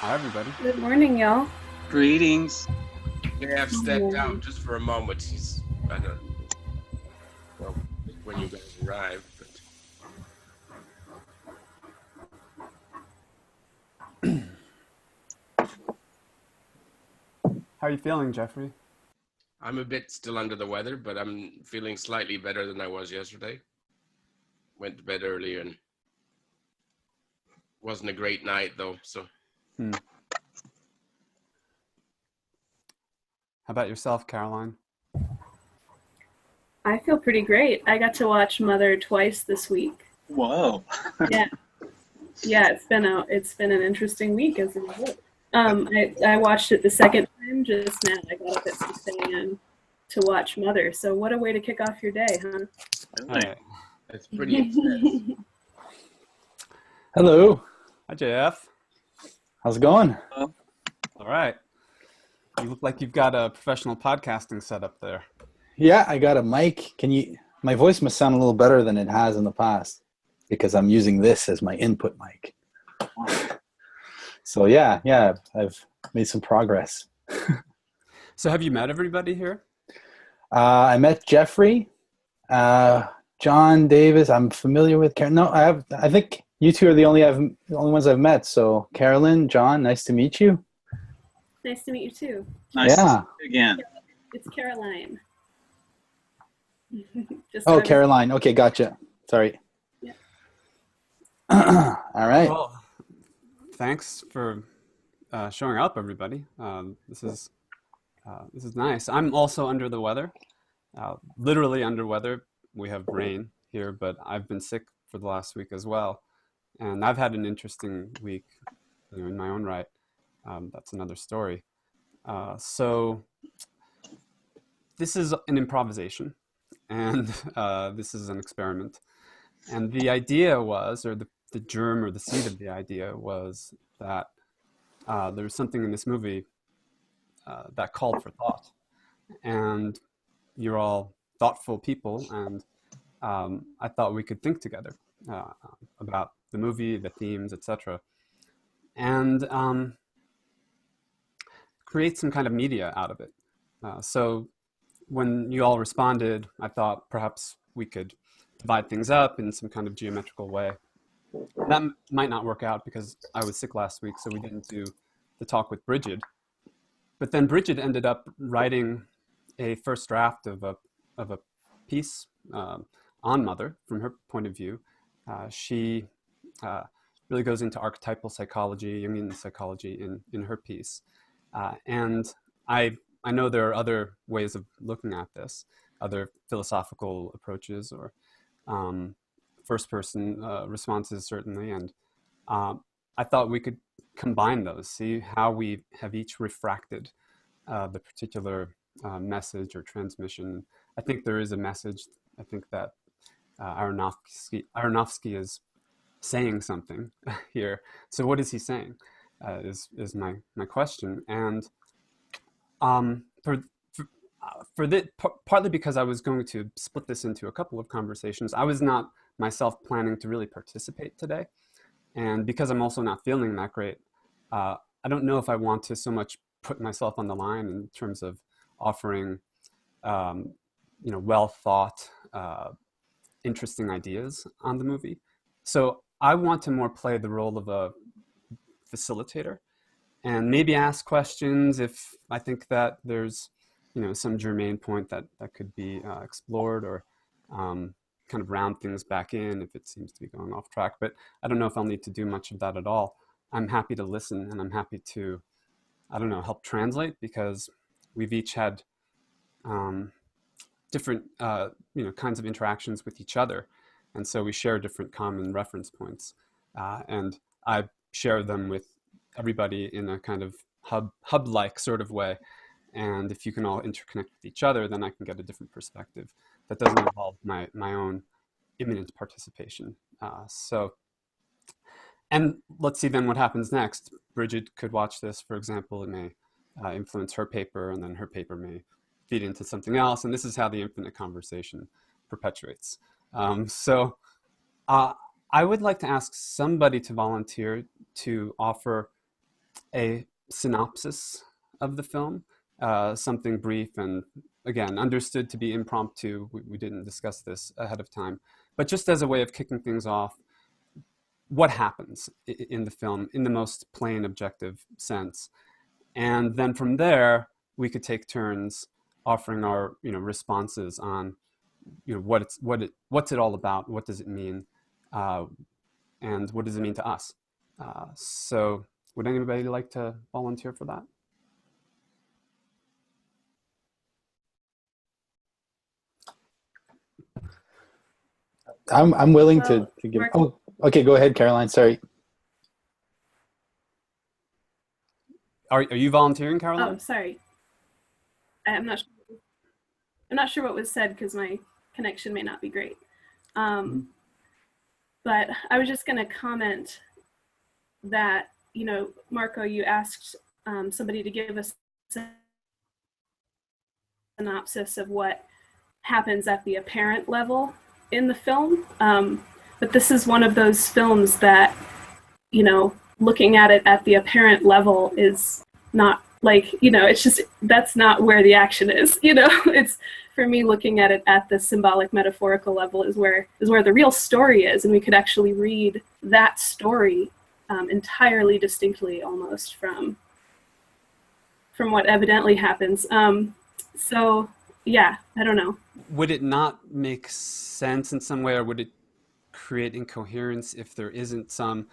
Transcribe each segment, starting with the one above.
Hi, everybody. Good morning, y'all. Greetings. May have stepped out just for a moment. I don't know when you guys arrived, but How are you feeling, Geoffrey? I'm a bit still under the weather, but I'm feeling slightly better than I was yesterday. Went to bed early and wasn't a great night though. So How about yourself, Caroline? I feel pretty great. I got to watch Mother twice this week. Whoa. Yeah, yeah, it's been an interesting week as a result. I watched it the second time just now. I got up at 6 a.m. to watch Mother. So what a way to kick off your day, huh? Hey. it's pretty intense. Hello. Hi, JF. How's it going? All right. You look like you've got a professional podcasting setup there. Yeah, I got a mic. My voice must sound a little better than it has in the past because I'm using this as my input mic. So yeah, I've made some progress. So have you met everybody here? I met Geoffrey, John Davis. I'm familiar with Karen. No, I think you two are the only ones I've met. So Carolyn, John, nice to meet you. Nice to meet you too. Nice Yeah. to see you again. It's Caroline. Just Oh, so Caroline. Okay, gotcha. Sorry. Yeah. All right. Well, thanks for showing up, everybody. This is nice. I'm also under the weather, literally under weather. We have rain here, but I've been sick for the last week as well, and I've had an interesting week, in my own right. That's another story. So this is an improvisation, and this is an experiment. And the idea was, or the germ or the seed of the idea was that there was something in this movie that called for thought. And you're all thoughtful people, and I thought we could think together about the movie, the themes, etc., and create some kind of media out of it. So when you all responded, I thought perhaps we could divide things up in some kind of geometrical way. That might not work out because I was sick last week, so we didn't do the talk with Bridget. But then Bridget ended up writing a first draft of a piece on Mother from her point of view. She really goes into archetypal psychology, Jungian psychology in her piece. And I know there are other ways of looking at this, other philosophical approaches or first-person responses, certainly. And I thought we could combine those, see how we have each refracted the particular message or transmission. I think there is a message. I think that Aronofsky is saying something here. So what is he saying? Is my question. And partly because I was going to split this into a couple of conversations, I was not myself planning to really participate today. And because I'm also not feeling that great, I don't know if I want to so much put myself on the line in terms of offering, well thought, interesting ideas on the movie. So I want to more play the role of a facilitator and maybe ask questions if I think that there's, some germane point that could be explored, or kind of round things back in if it seems to be going off track. But I don't know if I'll need to do much of that at all. I'm happy to listen, and I'm happy to, help translate, because we've each had different, kinds of interactions with each other. And so we share different common reference points. And I share them with everybody in a kind of hub-like sort of way. And if you can all interconnect with each other, then I can get a different perspective that doesn't involve my own imminent participation. And let's see then what happens next. Bridget could watch this, for example. It may influence her paper, and then her paper may feed into something else. And this is how the infinite conversation perpetuates. I would like to ask somebody to volunteer to offer a synopsis of the film, something brief and, again, understood to be impromptu. We didn't discuss this ahead of time. But just as a way of kicking things off, what happens in the film in the most plain, objective sense. And then from there, we could take turns offering our responses on what's it all about, what does it mean, and what does it mean to us. So would anybody like to volunteer for that? I'm willing Well, to give. Mark- Oh, okay. Go ahead, Caroline. Sorry. Are you volunteering, Caroline? Oh, sorry. I'm not sure. I'm not sure what was said because my connection may not be great. But I was just going to comment that, Marco, you asked somebody to give us a synopsis of what happens at the apparent level in the film. But this is one of those films that, looking at it at the apparent level is not like, it's just, that's not where the action is, it's, for me, looking at it at the symbolic metaphorical level is where the real story is, and we could actually read that story entirely distinctly almost from what evidently happens. So yeah, I don't know. Would it not make sense in some way, or would it create incoherence if there isn't some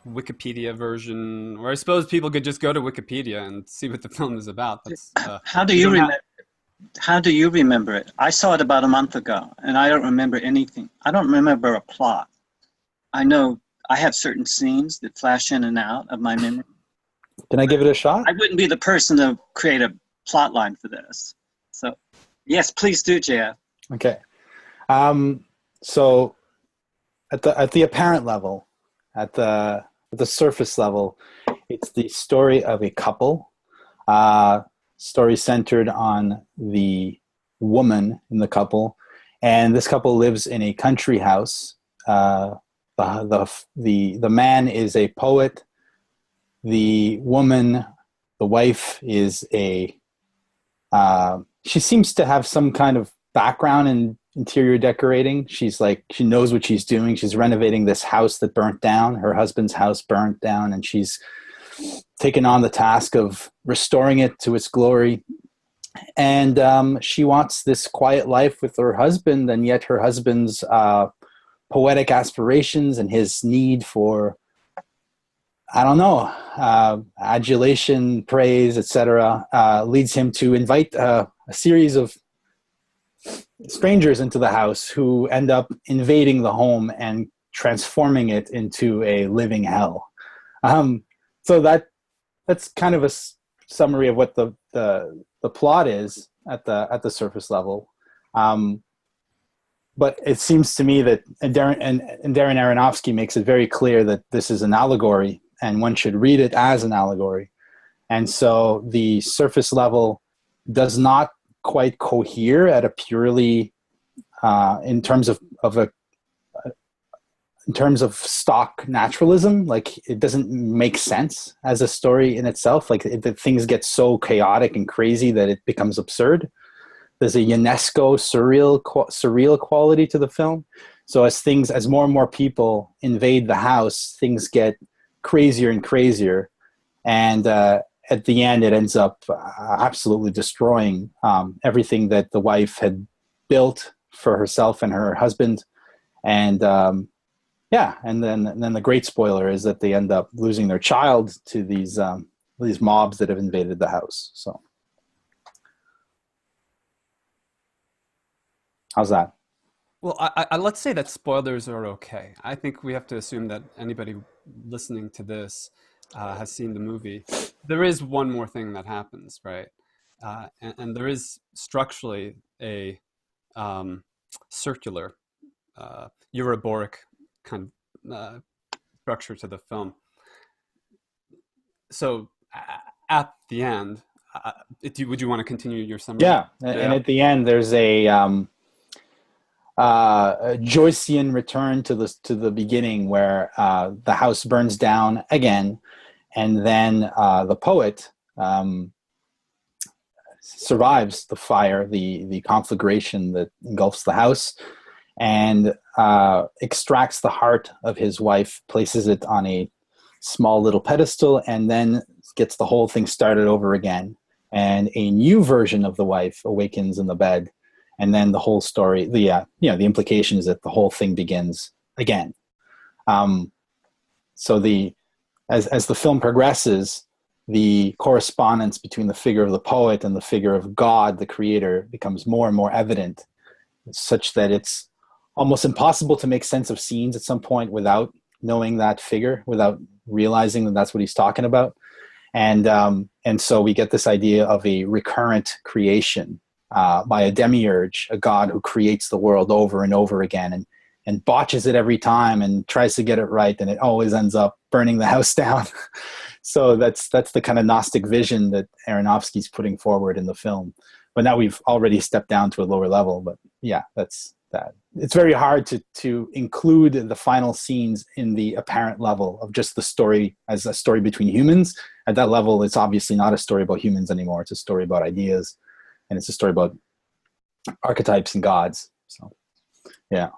Wikipedia version? Or I suppose people could just go to Wikipedia and see what the film is about. That's, How do you remember? How do you remember it? I saw it about a month ago, and I don't remember anything. I don't remember a plot. I know I have certain scenes that flash in and out of my memory. Can I give it a shot? I wouldn't be the person to create a plot line for this. So, yes, please do, Jeff. Okay. So at the apparent level, at the surface level, it's the story of a couple. Story centered on the woman in the couple, and this couple lives in a country house. The man is a poet. The woman, the wife, is she seems to have some kind of background in interior decorating. She knows what she's doing. She's renovating this house that burnt down. Her husband's house burnt down, and she's taken on the task of restoring it to its glory. And she wants this quiet life with her husband, and yet her husband's poetic aspirations and his need for, I don't know, adulation, praise, etc., leads him to invite a series of strangers into the house who end up invading the home and transforming it into a living hell. So that's kind of a summary of what the plot is at the surface level. But it seems to me that Darren Aronfsky makes it very clear that this is an allegory, and one should read it as an allegory. And so the surface level does not quite cohere at a purely in terms of stock naturalism. Like, it doesn't make sense as a story in itself. Like, things get so chaotic and crazy that it becomes absurd. There's a UNESCO surreal quality to the film. So as more and more people invade the house, things get crazier and crazier. And at the end, it ends up absolutely destroying everything that the wife had built for herself and her husband. And and then the great spoiler is that they end up losing their child to these mobs that have invaded the house. So, how's that? well, I let's say that spoilers are okay. I think we have to assume that anybody listening to this has seen the movie. There is one more thing that happens, right? And there is structurally a circular, Euroboric kind of structure to the film. So at the end, would you want to continue your summary? Yeah, and at the end, there's a Joycean return to the beginning, where the house burns down again, and then the poet survives the fire, the conflagration that engulfs the house, and extracts the heart of his wife, places it on a small little pedestal, and then gets the whole thing started over again. And a new version of the wife awakens in the bed, and then the whole story, the implication is that the whole thing begins again. So as the film progresses, the correspondence between the figure of the poet and the figure of God, the creator, becomes more and more evident, such that it's almost impossible to make sense of scenes at some point without knowing that figure, without realizing that that's what he's talking about. And so we get this idea of a recurrent creation by a demiurge, a god who creates the world over and over again and botches it every time and tries to get it right, and it always ends up burning the house down. So that's the kind of Gnostic vision that Aronofsky's putting forward in the film. But now we've already stepped down to a lower level. But yeah, that's that. It's very hard to include the final scenes in the apparent level of just the story as a story between humans. At that level, it's obviously not a story about humans anymore. It's a story about ideas, and it's a story about archetypes and gods. So, yeah.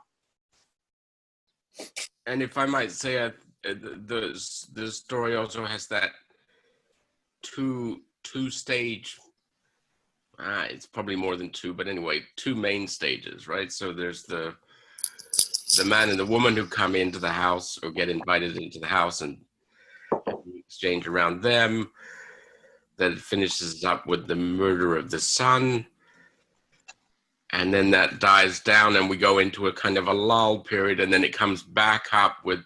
And if I might say, the story also has that two stage. It's probably more than two, but anyway, two main stages, right? So there's the man and the woman who come into the house or get invited into the house and exchange around them. That finishes up with the murder of the son. And then that dies down and we go into a kind of a lull period, and then it comes back up with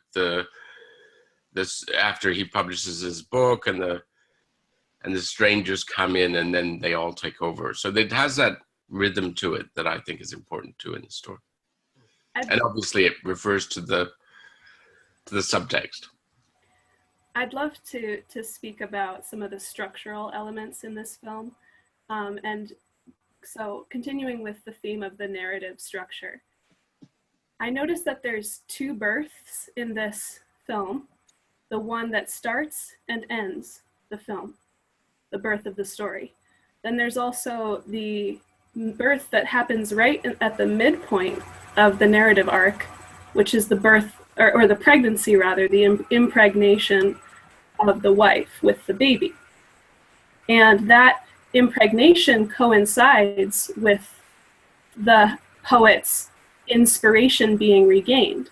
this after he publishes his book, and the strangers come in, and then they all take over. So it has that rhythm to it that I think is important too in the story. And obviously it refers to the subtext. I'd love to speak about some of the structural elements in this film. And so continuing with the theme of the narrative structure, I noticed that there's two births in this film, the one that starts and ends the film, the birth of the story. Then there's also the birth that happens right at the midpoint of the narrative arc, which is the birth, or the pregnancy rather, the impregnation of the wife with the baby. And that impregnation coincides with the poet's inspiration being regained.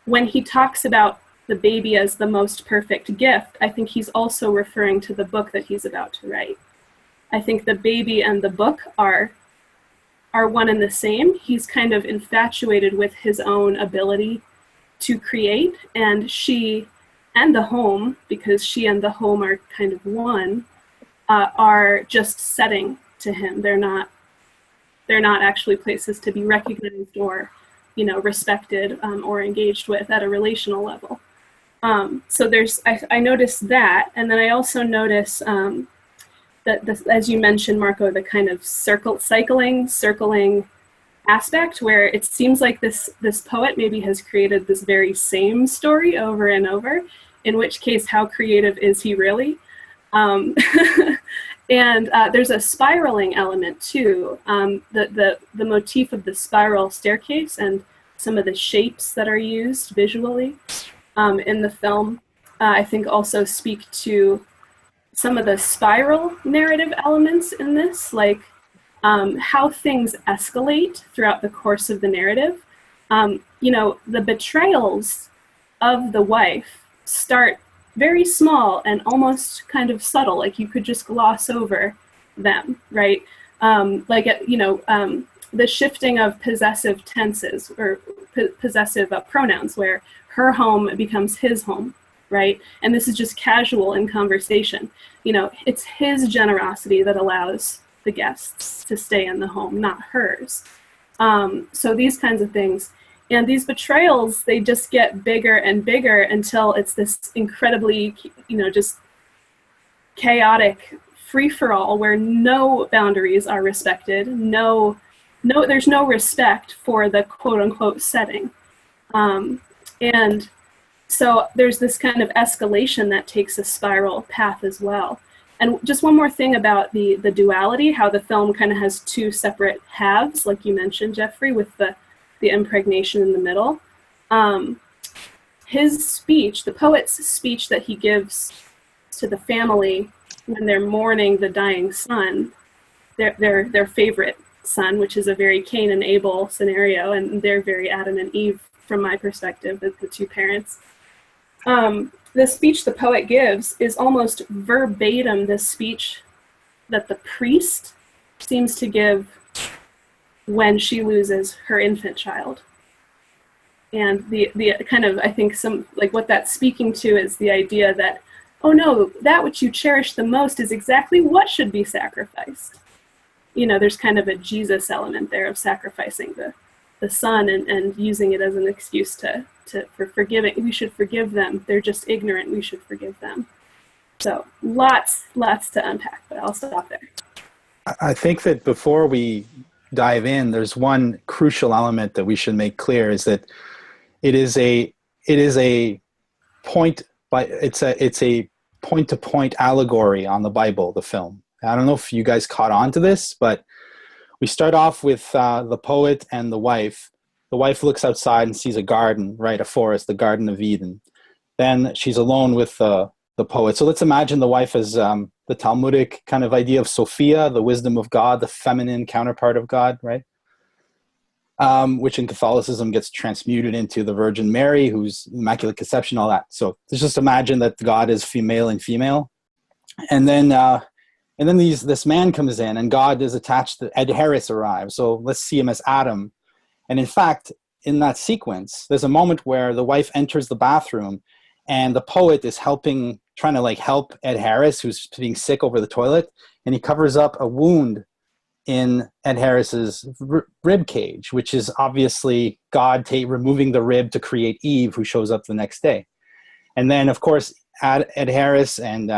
When he talks about the baby as the most perfect gift, I think he's also referring to the book that he's about to write. I think the baby and the book are one and the same. He's kind of infatuated with his own ability to create, and she and the home, because she and the home are kind of one, are just setting to him. They're not actually places to be recognized or, respected or engaged with at a relational level. So I noticed that, and then I also notice that as you mentioned, Marco, the kind of circling aspect, where it seems like this poet maybe has created this very same story over and over, in which case, how creative is he really? And there's a spiraling element too. The motif of the spiral staircase and some of the shapes that are used visually in the film, I think also speak to some of the spiral narrative elements in this, like how things escalate throughout the course of the narrative. The betrayals of the wife start very small and almost kind of subtle, like you could just gloss over them, right? The shifting of possessive tenses or possessive pronouns, where her home becomes his home, right? And this is just casual in conversation. It's his generosity that allows the guests to stay in the home, not hers. So these kinds of things. And these betrayals, they just get bigger and bigger until it's this incredibly, just chaotic free-for-all where no boundaries are respected. There's no respect for the quote-unquote setting. And So there's this kind of escalation that takes a spiral path as well. And just one more thing about the duality, how the film kind of has two separate halves, like you mentioned, Geoffrey, with the impregnation in the middle. His speech, the poet's speech that he gives to the family when they're mourning the dying son, their favorite son, which is a very Cain and Abel scenario, and they're very Adam and Eve from my perspective, the two parents. The speech the poet gives is almost verbatim the speech that the priest seems to give when she loses her infant child. And the kind of, I think, some, like, what that's speaking to is the idea that, oh no, that which you cherish the most is exactly what should be sacrificed. You know, there's kind of a Jesus element there of sacrificing the son and using it as an excuse for forgiving. We should forgive them. They're just ignorant. We should forgive them. So lots to unpack, but I'll stop there. I think that before we dive in, there's one crucial element that we should make clear, is that it's a point to point allegory on the Bible, the film. I don't know if you guys caught on to this, but we start off with the poet and the wife. The wife looks outside and sees a garden, right? A forest, the Garden of Eden. Then she's alone with the poet. So let's imagine the wife as the Talmudic kind of idea of Sophia, the wisdom of God, the feminine counterpart of God, right? Which in Catholicism gets transmuted into the Virgin Mary, who's Immaculate Conception, all that. So let's just imagine that God is female and female. And then this man comes in, and God is attached to Ed Harris arrives. So let's see him as Adam. And in fact, in that sequence, there's a moment where the wife enters the bathroom, and the poet is trying to help Ed Harris, who's being sick over the toilet, and he covers up a wound in Ed Harris's rib cage, which is obviously God removing the rib to create Eve, who shows up the next day. And then, of course, Ed Harris and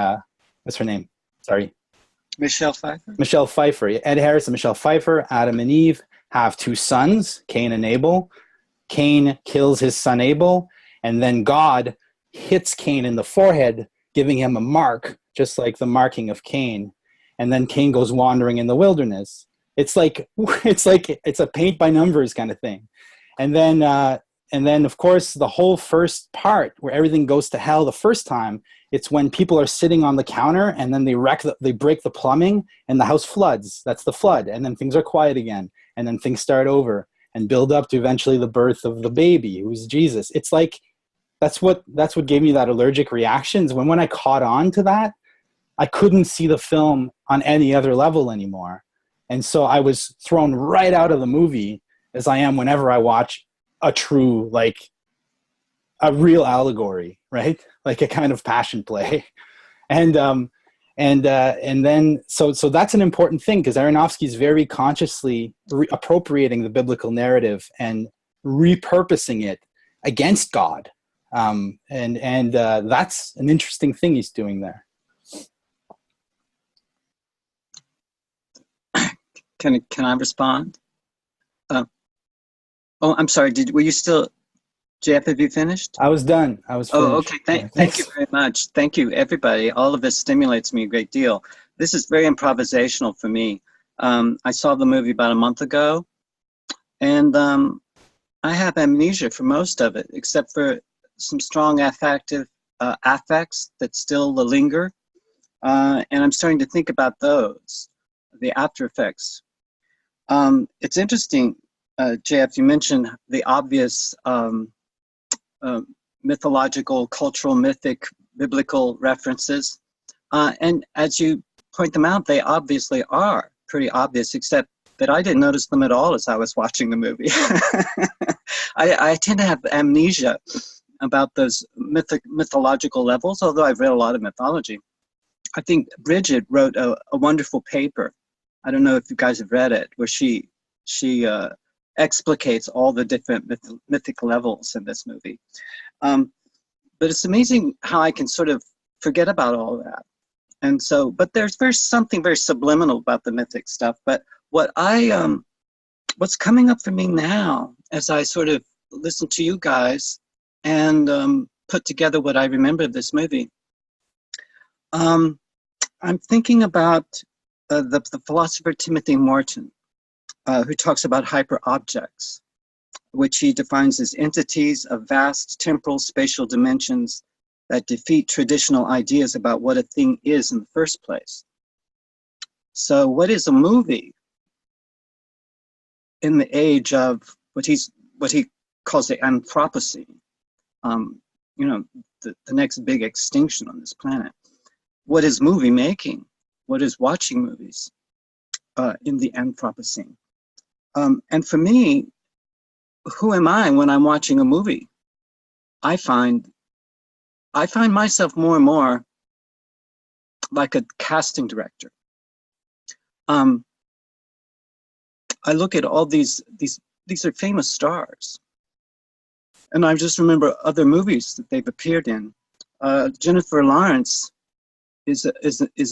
what's her name? Sorry. Michelle Pfeiffer. Michelle Pfeiffer. Ed Harris and Michelle Pfeiffer, Adam and Eve, have two sons, Cain and Abel. Cain kills his son Abel, and then God hits Cain in the forehead, giving him a mark, just like the marking of Cain. And then Cain goes wandering in the wilderness. It's a paint by numbers kind of thing. And then of course, the whole first part where everything goes to hell the first time, it's when people are sitting on the counter, and then they break the plumbing, and the house floods. That's the flood. And then things are quiet again, and then things start over and build up to eventually the birth of the baby, who's Jesus. It's like, that's what gave me that allergic reactions. When I caught on to that, I couldn't see the film on any other level anymore. And so I was thrown right out of the movie, as I am whenever I watch a true, a real allegory, right? Like a kind of passion play. And then that's an important thing, because Aronofsky is very consciously appropriating the biblical narrative and repurposing it against God. And that's an interesting thing he's doing there. Can I respond? I'm sorry. Were you still, Jeff? Have you finished? I was done. I was finished. Oh, okay. Thank you very much. Thank you, everybody. All of this stimulates me a great deal. This is very improvisational for me. I saw the movie about a month ago, and I have amnesia for most of it, except for some strong affects that still linger. And I'm starting to think about those, the after effects. It's interesting, JF, you mentioned the obvious mythological, cultural, mythic, biblical references. And as you point them out, they obviously are pretty obvious, except that I didn't notice them at all as I was watching the movie. I tend to have amnesia about those mythological levels, although I've read a lot of mythology. I think Bridget wrote a wonderful paper. I don't know if you guys have read it, where she explicates all the different mythic levels in this movie. But it's amazing how I can sort of forget about all that. And so, but there's something very subliminal about the mythic stuff. But what's coming up for me now, as I sort of listen to you guys and put together what I remember of this movie, I'm thinking about the philosopher Timothy Morton, who talks about hyperobjects, which he defines as entities of vast temporal spatial dimensions that defeat traditional ideas about what a thing is in the first place. So what is a movie in the age of what he calls the Anthropocene, you know, the next big extinction on this planet? What is movie making? What is watching movies in the Anthropocene? And for me, who am I when I'm watching a movie? I find myself more and more like a casting director. I look at all these are famous stars, and I just remember other movies that they've appeared in. Jennifer Lawrence is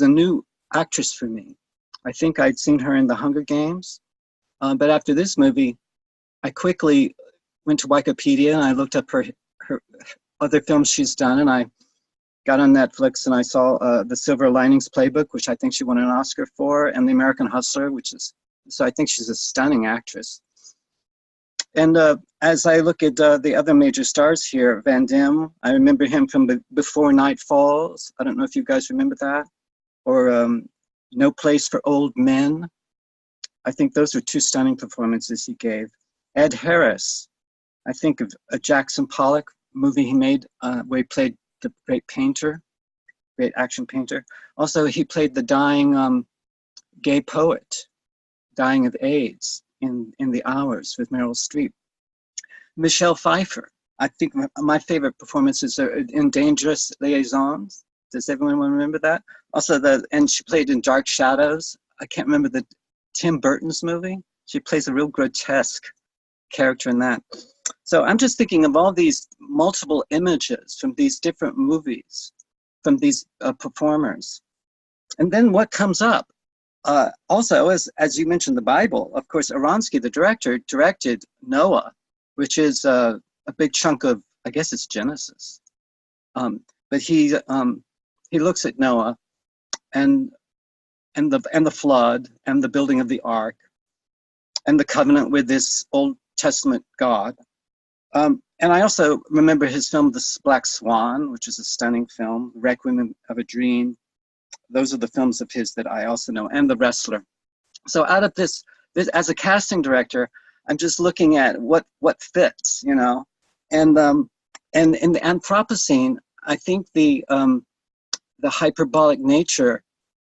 a new actress for me. I think I'd seen her in The Hunger Games, but after this movie, I quickly went to Wikipedia and I looked up her other films she's done, and I got on Netflix and I saw The Silver Linings Playbook, which I think she won an Oscar for, and The American Hustler, so I think she's a stunning actress. And as I look at the other major stars here, Van Damme, I remember him from Before Night Falls. I don't know if you guys remember that. Or No Place for Old Men. I think those are two stunning performances he gave. Ed Harris, I think of a Jackson Pollock movie he made where he played the great painter, great action painter. Also, he played the dying gay poet, dying of AIDS in The Hours with Meryl Streep. Michelle Pfeiffer, I think my favorite performances are in Dangerous Liaisons. Does everyone remember that? Also, and she played in Dark Shadows. I can't remember the Tim Burton's movie. She plays a real grotesque character in that. So I'm just thinking of all these multiple images from these different movies, from these performers. And then what comes up? Also, as you mentioned, the Bible, of course, Aronfsky, the director, directed Noah, which is a big chunk of, I guess it's Genesis. But he looks at Noah and the flood and the building of the ark and the covenant with this Old Testament God. And I also remember his film, The Black Swan, which is a stunning film, Requiem of a Dream. Those are the films of his that I also know, and The Wrestler. So out of this as a casting director, I'm just looking at what fits, you know. And in the Anthropocene, I think the hyperbolic nature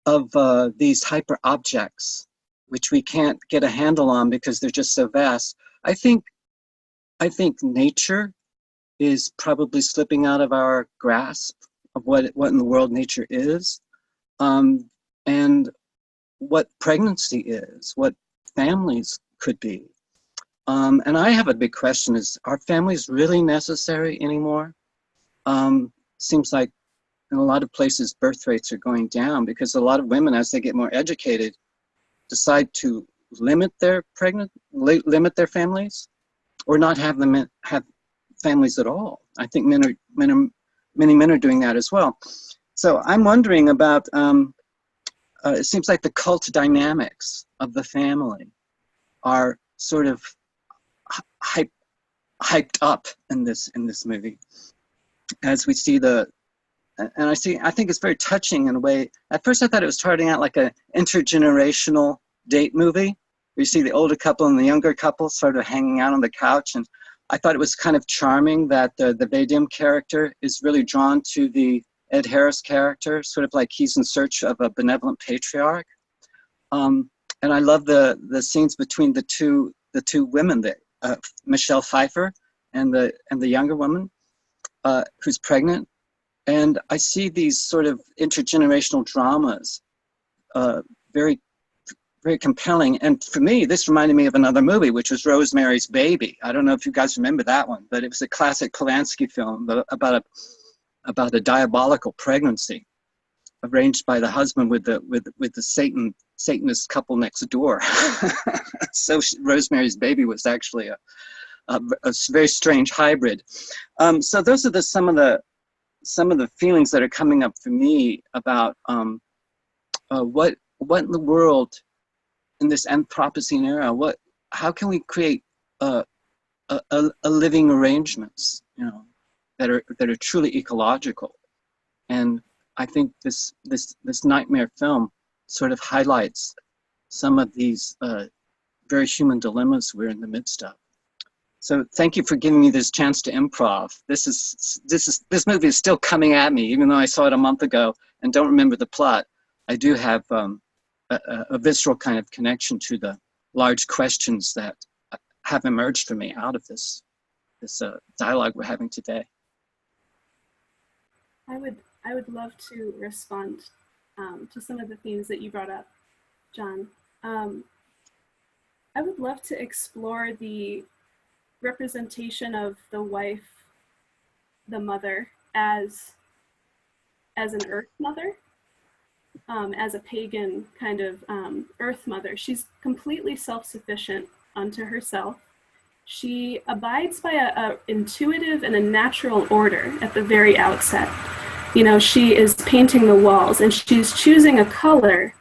of these hyper objects, which we can't get a handle on because they're just so vast. I think nature is probably slipping out of our grasp of what in the world nature is, and what pregnancy is, what families could be. And I have a big question: is, are families really necessary anymore? Seems like in a lot of places birth rates are going down because a lot of women, as they get more educated, decide to limit their families, or not have them have families at all. I think many men are doing that as well. So I'm wondering about, it seems like the cult dynamics of the family are sort of hyped up in this movie, as we see I think it's very touching in a way. At first I thought it was starting out like an intergenerational date movie. You see the older couple and the younger couple sort of hanging out on the couch, and I thought it was kind of charming that the Vadim character is really drawn to the Ed Harris character, sort of like he's in search of a benevolent patriarch. And I love the scenes between the two women, Michelle Pfeiffer and the younger woman who's pregnant. And I see these sort of intergenerational dramas, very, very compelling. And for me, this reminded me of another movie, which was Rosemary's Baby. I don't know if you guys remember that one, but it was a classic Polanski film about a diabolical pregnancy arranged by the husband with the Satanist couple next door. So Rosemary's Baby was actually very strange hybrid. So those are some of the feelings that are coming up for me about what in the world in this Anthropocene era, how can we create a living arrangements, that are truly ecological. And I think this nightmare film sort of highlights some of these very human dilemmas we're in the midst of. So thank you for giving me this chance to improv. This movie is still coming at me, even though I saw it a month ago and don't remember the plot. I do have a visceral kind of connection to the large questions that have emerged for me out of this dialogue we're having today. I would love to respond to some of the themes that you brought up, John. I would love to explore the representation of the wife, the mother, as an earth mother, as a pagan kind of earth mother. She's completely self-sufficient unto herself. She abides by a intuitive and a natural order at the very outset. She is painting the walls and she's choosing a color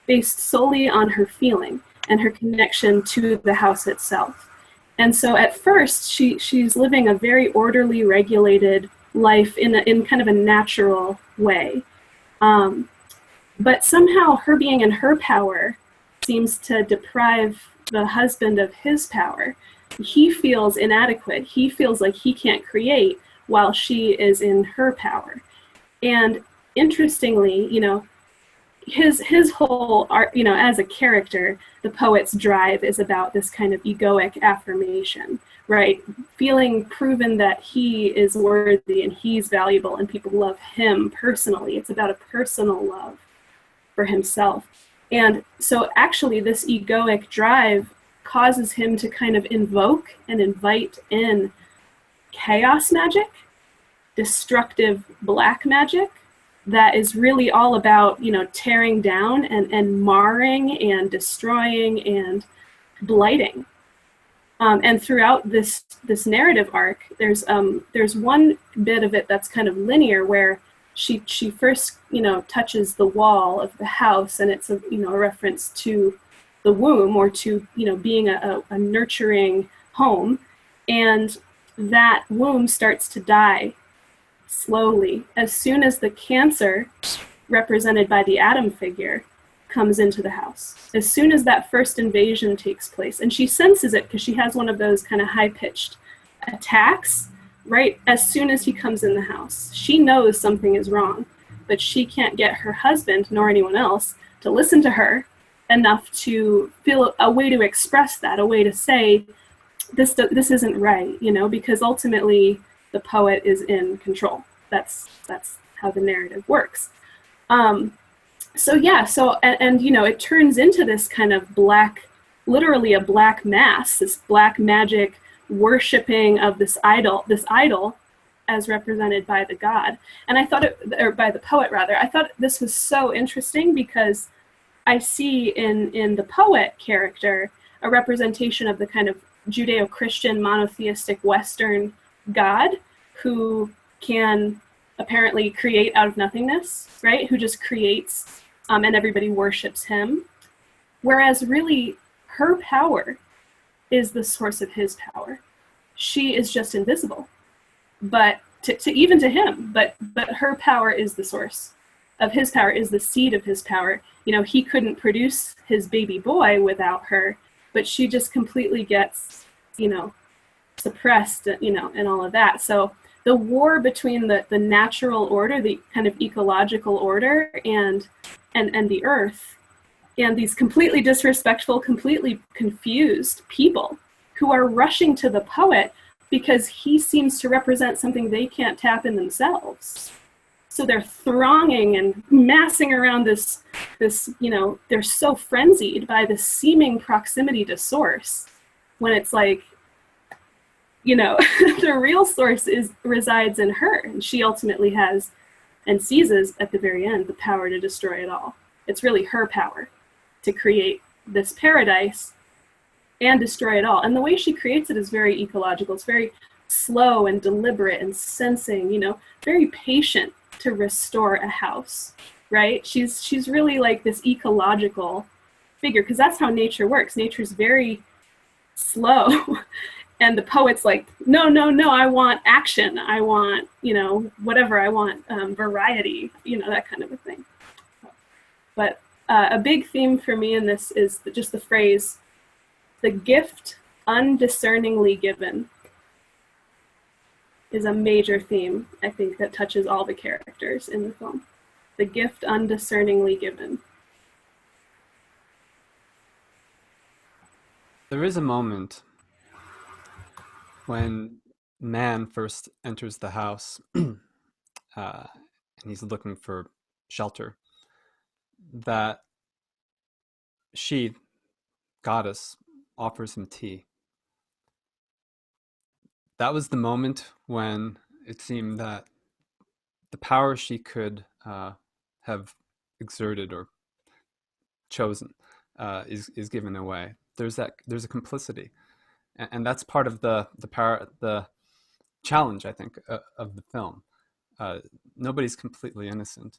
based solely on her feeling and her connection to the house itself. And so at first, she's living a very orderly, regulated life in kind of a natural way. But somehow her being in her power seems to deprive the husband of his power. He feels inadequate. He feels like he can't create while she is in her power. And interestingly, his whole art, as a character, the poet's drive is about this kind of egoic affirmation, right? Feeling proven that he is worthy and he's valuable and people love him personally. It's about a personal love for himself. And so actually this egoic drive causes him to kind of invoke and invite in chaos magic, destructive black magic, that is really all about, tearing down and marring and destroying and blighting. And throughout this narrative arc, there's one bit of it that's kind of linear where she first, touches the wall of the house, and it's a reference to the womb or to, being a nurturing home. And that womb starts to die slowly as soon as the cancer, represented by the Adam figure, comes into the house. As soon as that first invasion takes place, and she senses it because she has one of those kind of high-pitched attacks, right as soon as he comes in the house. She knows something is wrong, but she can't get her husband, nor anyone else, to listen to her enough to feel a way to express that, a way to say, this isn't right, because ultimately the poet is in control. That's how the narrative works. And it turns into this kind of black, literally a black mass, this black magic worshiping of this idol as represented by the god. And I thought or by the poet rather, I thought this was so interesting because I see in the poet character a representation of the kind of Judeo-Christian monotheistic Western God who can apparently create out of nothingness, right? Who just creates and everybody worships him. Whereas really her power is the source of his power. She is just invisible, but to even to him, but her power is the source of his power, is the seed of his power. He couldn't produce his baby boy without her, but she just completely gets, suppressed, and all of that. So the war between the natural order, the kind of ecological order, and the earth, and these completely disrespectful, completely confused people who are rushing to the poet because he seems to represent something they can't tap in themselves. So they're thronging and massing around this, they're so frenzied by the seeming proximity to source, when it's like, the real source resides in her, and she ultimately has and seizes at the very end the power to destroy it all. It's really her power to create this paradise and destroy it all. And the way she creates it is very ecological. It's very slow and deliberate and sensing, very patient to restore a house, right? She's really like this ecological figure, because that's how nature works. Nature's very slow. And the poet's like, no, I want action. I want, whatever. I want variety, that kind of a thing. But a big theme for me in this is just the phrase, the gift undiscerningly given, is a major theme, I think, that touches all the characters in the film. The gift undiscerningly given. There is a moment when man first enters the house and he's looking for shelter, that she, goddess, offers him tea. That was the moment when it seemed that the power she could have exerted or chosen is given away. There's a complicity, and that's part of the challenge, I think, of the film. Nobody's completely innocent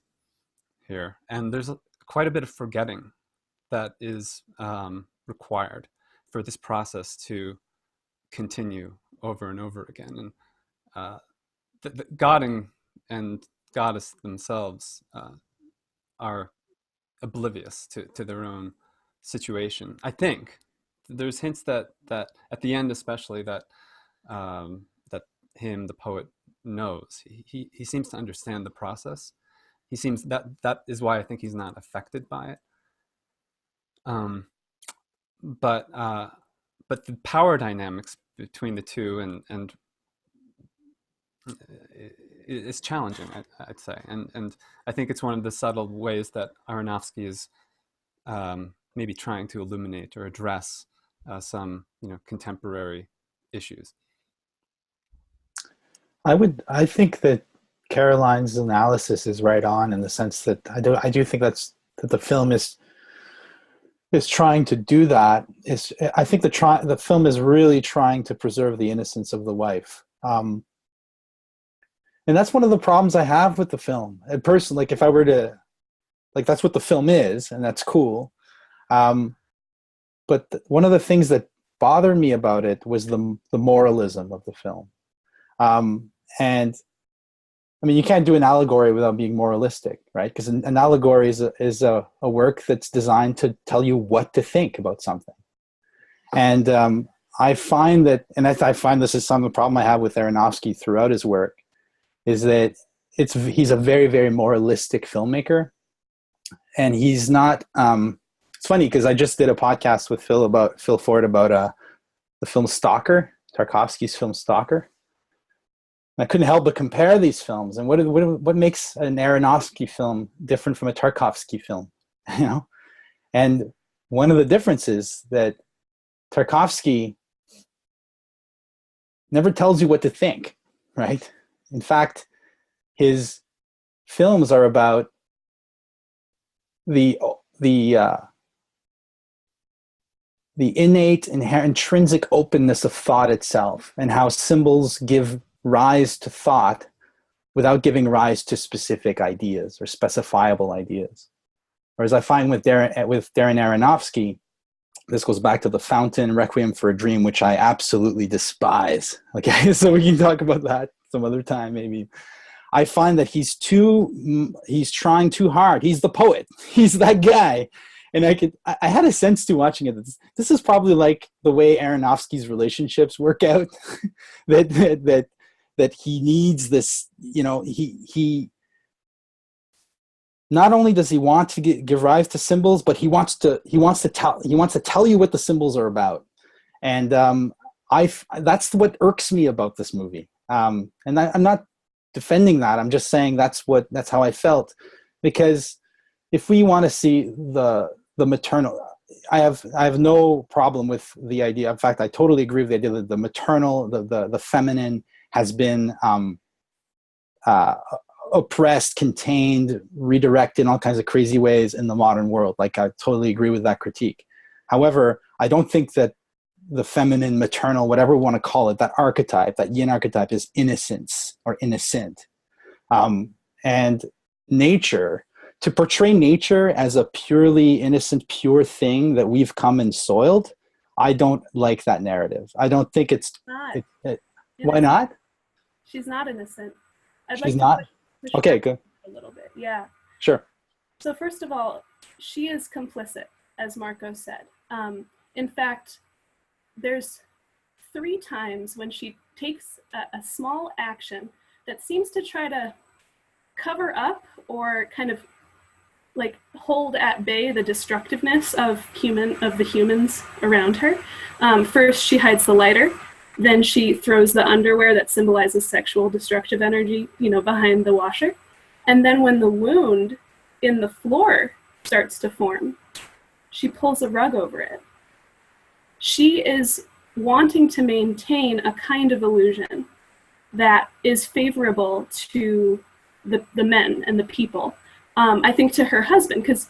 here, and there's quite a bit of forgetting that is required for this process to continue over and over again. And the God and goddess themselves are oblivious to their own situation. I think there's hints that at the end, especially, that that him, the poet, knows. He seems to understand the process. He seems that is why I think he's not affected by it. But the power dynamics between the two and it's challenging, I'd say, and I think it's one of the subtle ways that Aronofsky is maybe trying to illuminate or address some contemporary issues. I think that Caroline's analysis is right on, in the sense that I do think that the film is trying to do that. I think the film is really trying to preserve the innocence of the wife. And that's one of the problems I have with the film. And personally, if I were to, that's what the film is, and that's cool. But one of the things that bothered me about it was the moralism of the film. And I mean, you can't do an allegory without being moralistic, right? Because an allegory is a work that's designed to tell you what to think about something. And I find that, and I find this is some of the problem I have with Aronofsky throughout his work, is that he's a very, very moralistic filmmaker. And he's not, it's funny because I just did a podcast with Phil Ford about the film Stalker, Tarkovsky's film Stalker. I couldn't help but compare these films, and what makes an Aronofsky film different from a Tarkovsky film, And one of the differences that Tarkovsky never tells you what to think, right? In fact, his films are about the innate, inherent, intrinsic openness of thought itself, and how symbols give rise to thought without giving rise to specific ideas or specifiable ideas. Whereas I find with Darren Aronofsky, this goes back to The Fountain, Requiem for a Dream, which I absolutely despise. Okay, so we can talk about that some other time, maybe. I find that he's trying too hard. He's the poet. He's that guy. And I had a sense to watching it. This is probably like the way Aronofsky's relationships work out. that he needs this, he not only does he want to give rise to symbols, but he wants to tell you what the symbols are about. And that's what irks me about this movie. And I'm not defending that. I'm just saying that's how I felt, because if we want to see the maternal, I have no problem with the idea. In fact, I totally agree with the idea that the maternal, the feminine has been oppressed, contained, redirected in all kinds of crazy ways in the modern world. I totally agree with that critique. However, I don't think that the feminine, maternal, whatever we want to call it, that archetype, that yin archetype is innocence or innocent. And nature, to portray nature as a purely innocent, pure thing that we've come and soiled, I don't like that narrative. I don't think it's... Not. Why not? She's not innocent. I'd She's like not? to push Okay, back good. a little bit. Yeah. Sure. So first of all, she is complicit, as Marco said. In fact, there's 3 times when she takes a small action that seems to try to cover up or kind of like hold at bay the destructiveness of the humans around her. First, she hides the lighter. Then she throws the underwear that symbolizes sexual destructive energy, behind the washer. And then when the wound in the floor starts to form, she pulls a rug over it. She is wanting to maintain a kind of illusion that is favorable to the men and the people. I think to her husband, because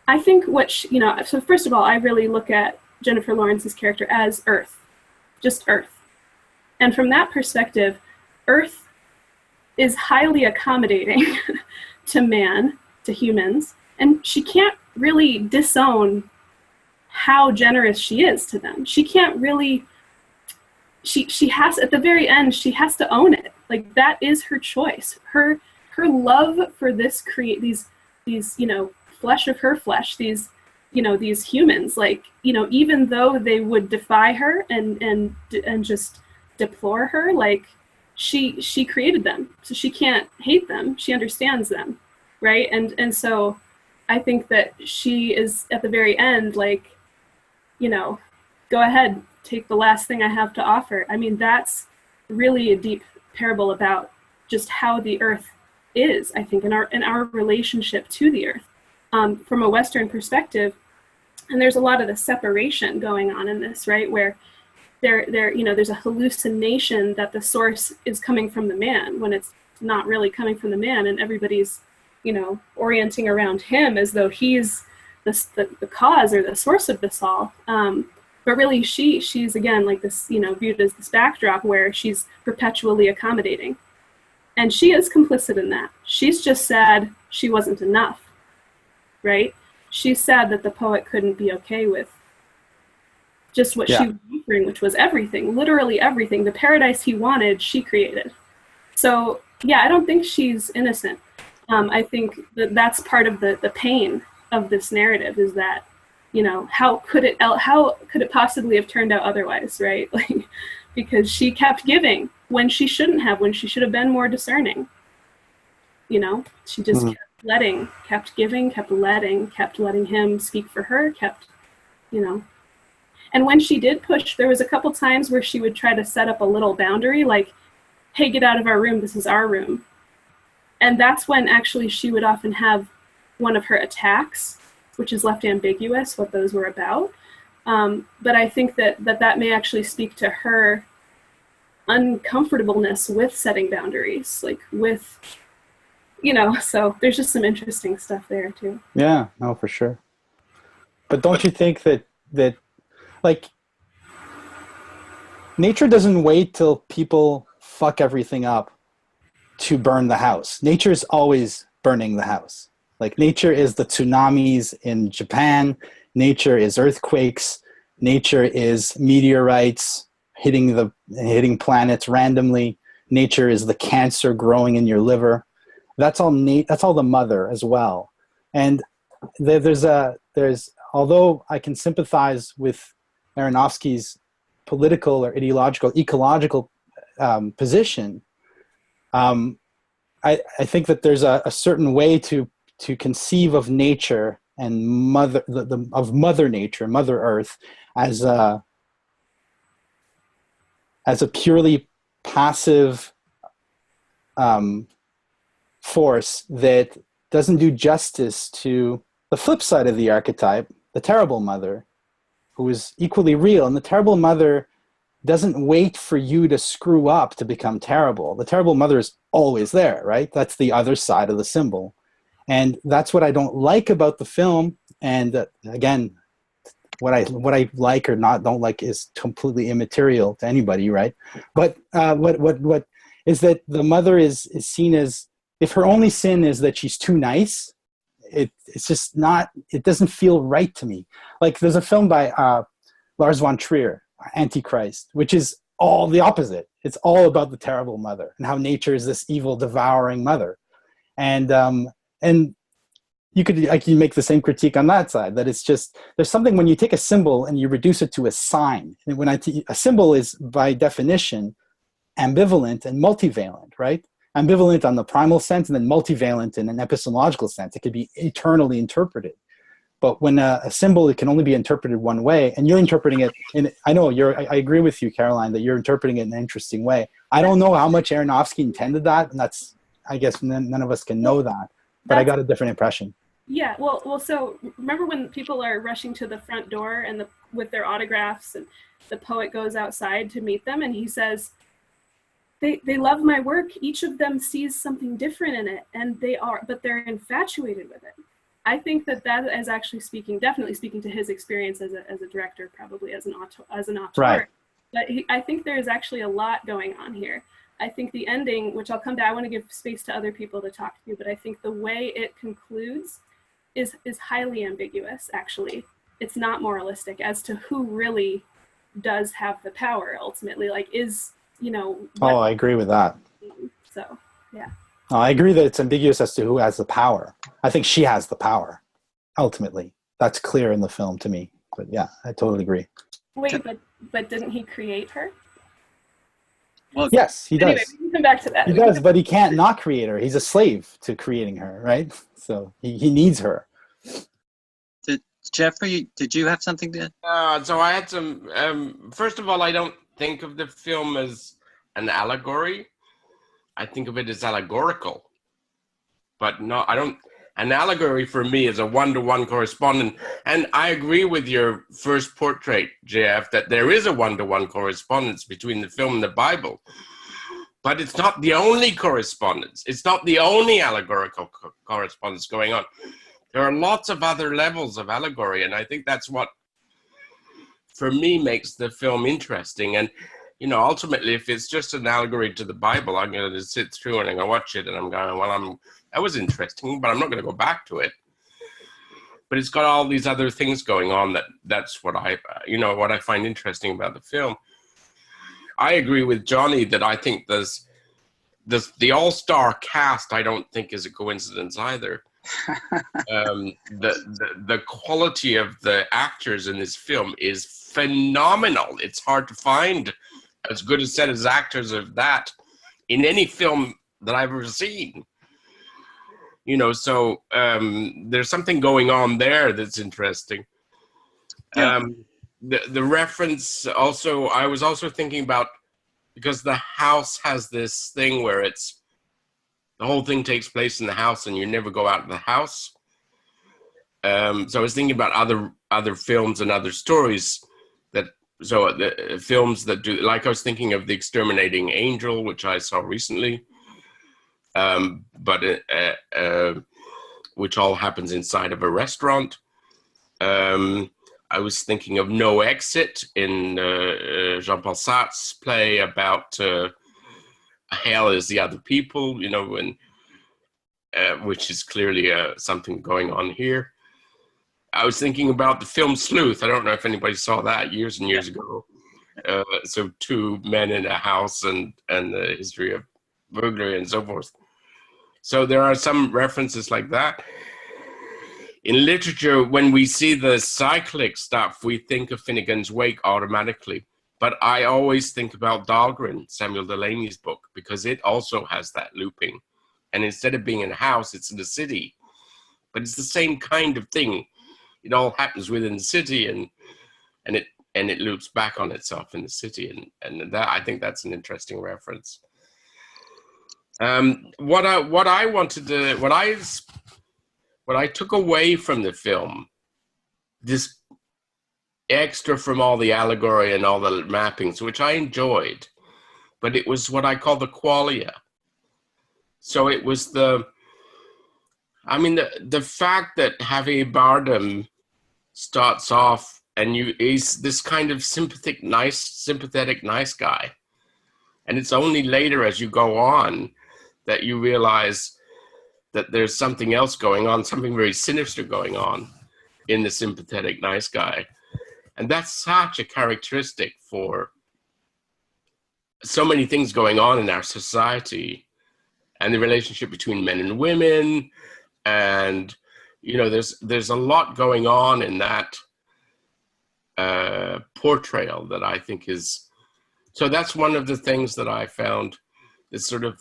I think so first of all, I really look at Jennifer Lawrence's character as Earth, just Earth. And from that perspective, Earth is highly accommodating to man, to humans, and she can't really disown how generous she is to them. She can't really, she has, at the very end, she has to own it. Like, that is her choice. Her love for these flesh of her flesh, these humans, even though they would defy her and just deplore her, she created them, so she can't hate them. She understands them, right? And so I think that she is at the very end, go ahead, take the last thing I have to offer. I mean, that's really a deep parable about just how the earth is, I think, in our relationship to the earth, from a Western perspective. And there's a lot of the separation going on in this, right? Where there's a hallucination that the source is coming from the man when it's not really coming from the man, and everybody's, orienting around him as though he's the cause or the source of this all. But really she's again like this, viewed as this backdrop where she's perpetually accommodating. And she is complicit in that. She's just sad she wasn't enough, right? She's sad that the poet couldn't be okay with just what she was offering, which was everything, literally everything. The paradise he wanted, she created. So yeah, I don't think she's innocent. I think that's part of the pain of this narrative, is that, how could it possibly have turned out otherwise, right? Because she kept giving when she shouldn't have, when she should have been more discerning. She just kept giving, kept letting him speak for her, And when she did push, there was a couple times where she would try to set up a little boundary, like, hey, get out of our room, this is our room. And that's when actually she would often have one of her attacks, which is left ambiguous what those were about. But I think that may actually speak to her uncomfortableness with setting boundaries, so there's just some interesting stuff there too. Yeah, no, for sure. But don't you think that nature doesn't wait till people fuck everything up to burn the house? Nature is always burning the house. Nature is the tsunamis in Japan. Nature is earthquakes. Nature is meteorites hitting planets randomly. Nature is the cancer growing in your liver. That's all the mother as well. And there's although I can sympathize with Aronofsky's political or ideological, ecological position, I think that there's a certain way to conceive of nature and Mother Nature, Mother Earth, as a purely passive force that doesn't do justice to the flip side of the archetype, the terrible mother, who is equally real. And the terrible mother doesn't wait for you to screw up to become terrible. The terrible mother is always there, right? That's the other side of the symbol. And that's what I don't like about the film. And again, what I like or don't like is completely immaterial to anybody, right? But what is that the mother is seen as, if her only sin is that she's too nice, it's just not, it doesn't feel right to me. Like there's a film by Lars von Trier, Antichrist, which is all the opposite. It's all about the terrible mother and how nature is this evil, devouring mother. And you can make the same critique on that side, that it's just, there's something when you take a symbol and you reduce it to a sign. And a symbol is by definition ambivalent and multivalent, right? Ambivalent on the primal sense and then multivalent in an epistemological sense. It could be eternally interpreted. But when a symbol, it can only be interpreted one way, and you're interpreting it I agree with you, Caroline, that you're interpreting it in an interesting way. I don't know how much Aronofsky intended that, and that's, I guess none of us can know that, but I got a different impression. Yeah, well, so remember when people are rushing to the front door and with their autographs, and the poet goes outside to meet them, and he says, they love my work. Each of them sees something different in it, and but they're infatuated with it. I think that is actually definitely speaking to his experience as a director, probably as an auteur. Right. But I think there's actually a lot going on here. I think the ending, which I'll come to, I want to give space to other people to talk to, but I think the way it concludes is highly ambiguous, actually. It's not moralistic as to who really does have the power ultimately, like I agree with that. So, yeah. I agree that it's ambiguous as to who has the power. I think she has the power, ultimately. That's clear in the film to me. But yeah, I totally agree. Wait, but didn't he create her? Well, yes, he does. Anyway, we can come back to that. He does, but he can't not create her. He's a slave to creating her, right? So he needs her. Geoffrey, did you have something to add? So I had some, first of all, I don't think of the film as an allegory. I think of it as allegorical, but no, I don't. An allegory for me is a one-to-one correspondence, and I agree with your first portrait, JF, that there is a one-to-one correspondence between the film and the Bible, but it's not the only correspondence. It's not the only allegorical correspondence going on. There are lots of other levels of allegory, and I think that's what, for me, makes the film interesting. And ultimately, if it's just an allegory to the Bible, I'm going to sit through and I'm going to watch it and I'm going, well, that was interesting, but I'm not going to go back to it. But it's got all these other things going on that's what what I find interesting about the film. I agree with Johnny that I think the all-star cast, I don't think is a coincidence either. The quality of the actors in this film is phenomenal. It's hard to find as good a set as actors of that in any film that I've ever seen. So there's something going on there that's interesting. Yeah. The reference also, I was also thinking about, because the house has this thing where the whole thing takes place in the house and you never go out of the house. So I was thinking about other films and other stories the films that do, like I was thinking of The Exterminating Angel, which I saw recently, which all happens inside of a restaurant. I was thinking of No Exit in Jean-Paul Sartre's play about hell is the other people, which is clearly something going on here. I was thinking about the film Sleuth. I don't know if anybody saw that years and years ago. So two men in a house and the history of burglary and so forth. So there are some references like that. In literature, when we see the cyclic stuff, we think of Finnegan's Wake automatically. But I always think about Dahlgren, Samuel Delany's book, because it also has that looping. And instead of being in a house, it's in a city. But it's the same kind of thing. It all happens within the city, and it loops back on itself in the city, and that, I think that's an interesting reference. What I took away from the film, this extra from all the allegory and all the mappings, which I enjoyed, but it was what I call the qualia. So it was the fact that Javier Bardem starts off he's this kind of sympathetic, nice guy. And it's only later as you go on that you realize that there's something else going on, something very sinister going on in the sympathetic, nice guy. And that's such a characteristic for so many things going on in our society and the relationship between men and women. And, you know, there's a lot going on in that portrayal that I think is, so that's one of the things that I found is sort of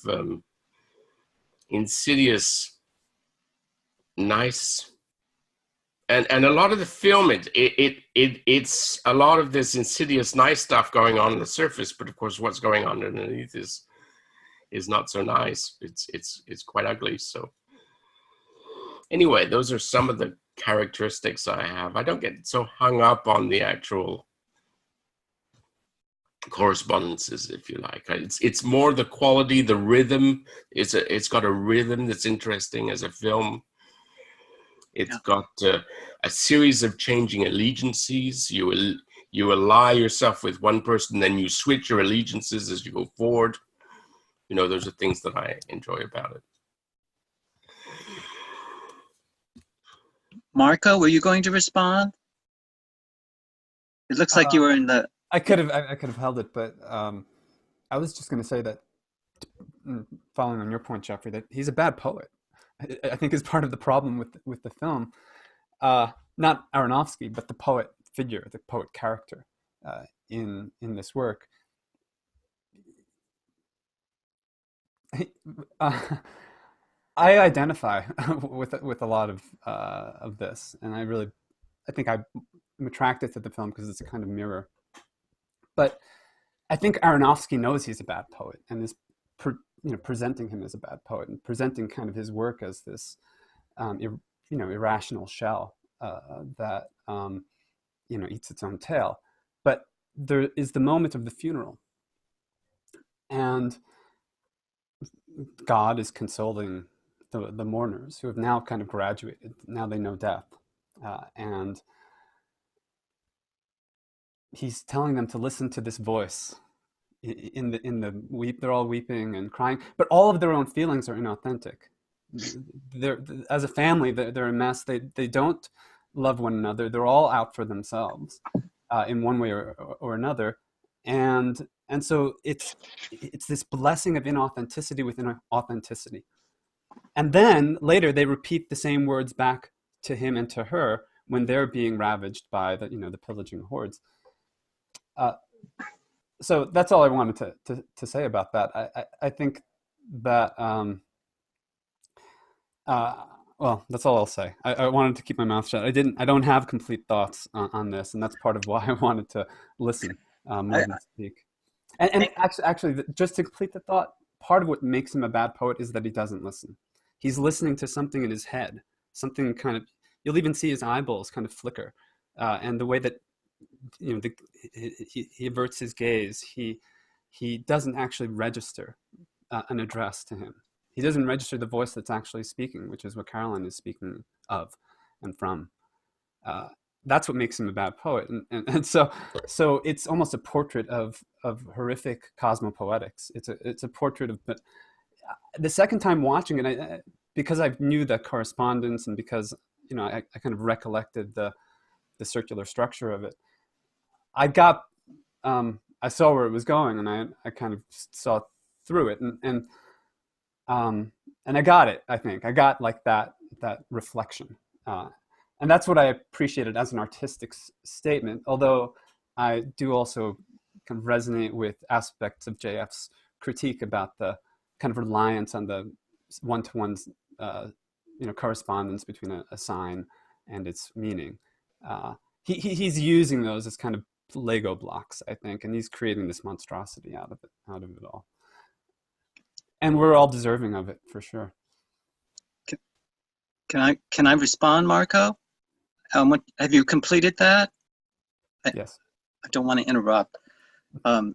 insidious, nice. And a lot of the film, it's a lot of this insidious, nice stuff going on the surface, but of course, what's going on underneath is not so nice. It's quite ugly. So, anyway, those are some of the characteristics I have. I don't get so hung up on the actual correspondences, if you like. It's more the quality, the rhythm. It's got a rhythm that's interesting as a film. It's got a series of changing allegiances. You ally yourself with one person, then you switch your allegiances as you go forward. You know, those are things that I enjoy about it. Marco, were you going to respond? It looks like you were in the... I could have held it, but I was just going to say that, following on your point, Geoffrey, that he's a bad poet. I think is part of the problem with the film. Not Aronofsky, but the poet figure, the poet character in this work. I identify with a lot of this, and I think I'm attracted to the film because it's a kind of mirror. But I think Aronofsky knows he's a bad poet and is presenting him as a bad poet and presenting kind of his work as this irrational shell that eats its own tail. But there is the moment of the funeral, and God is consoling the mourners who have now kind of graduated. Now they know death, and he's telling them to listen to this voice. They're all weeping and crying, but all of their own feelings are inauthentic. They're, as a family, they're a mess. They don't love one another. They're all out for themselves in one way or another, and so it's this blessing of inauthenticity within authenticity. And then later they repeat the same words back to him and to her when they're being ravaged by the pillaging hordes. So that's all I wanted to say about that. I think that well, that's all I'll say. I wanted to keep my mouth shut. I don't have complete thoughts on this, and that's part of why I wanted to listen more than speak. And actually, just to complete the thought, part of what makes him a bad poet is that he doesn't listen. He's listening to something in his head, something kind of. You'll even see his eyeballs kind of flicker, and the way that he averts his gaze. He doesn't actually register an address to him. He doesn't register the voice that's actually speaking, which is what Caroline is speaking of and from. That's what makes him a bad poet. And so it's almost a portrait of horrific cosmopoetics. It's a portrait of, but the second time watching it, because I knew the correspondence and because, I kind of recollected the circular structure of it, I saw where it was going, and I kind of saw through it, and I got it. I think I got like that reflection, and that's what I appreciated as an artistic statement. Although I do also kind of resonate with aspects of JF's critique about the kind of reliance on the one-to-one, correspondence between a sign and its meaning. He's using those as kind of Lego blocks, I think, and he's creating this monstrosity out of it all. And we're all deserving of it, for sure. Can I respond, Marco? Have you completed that? Yes. I don't want to interrupt. I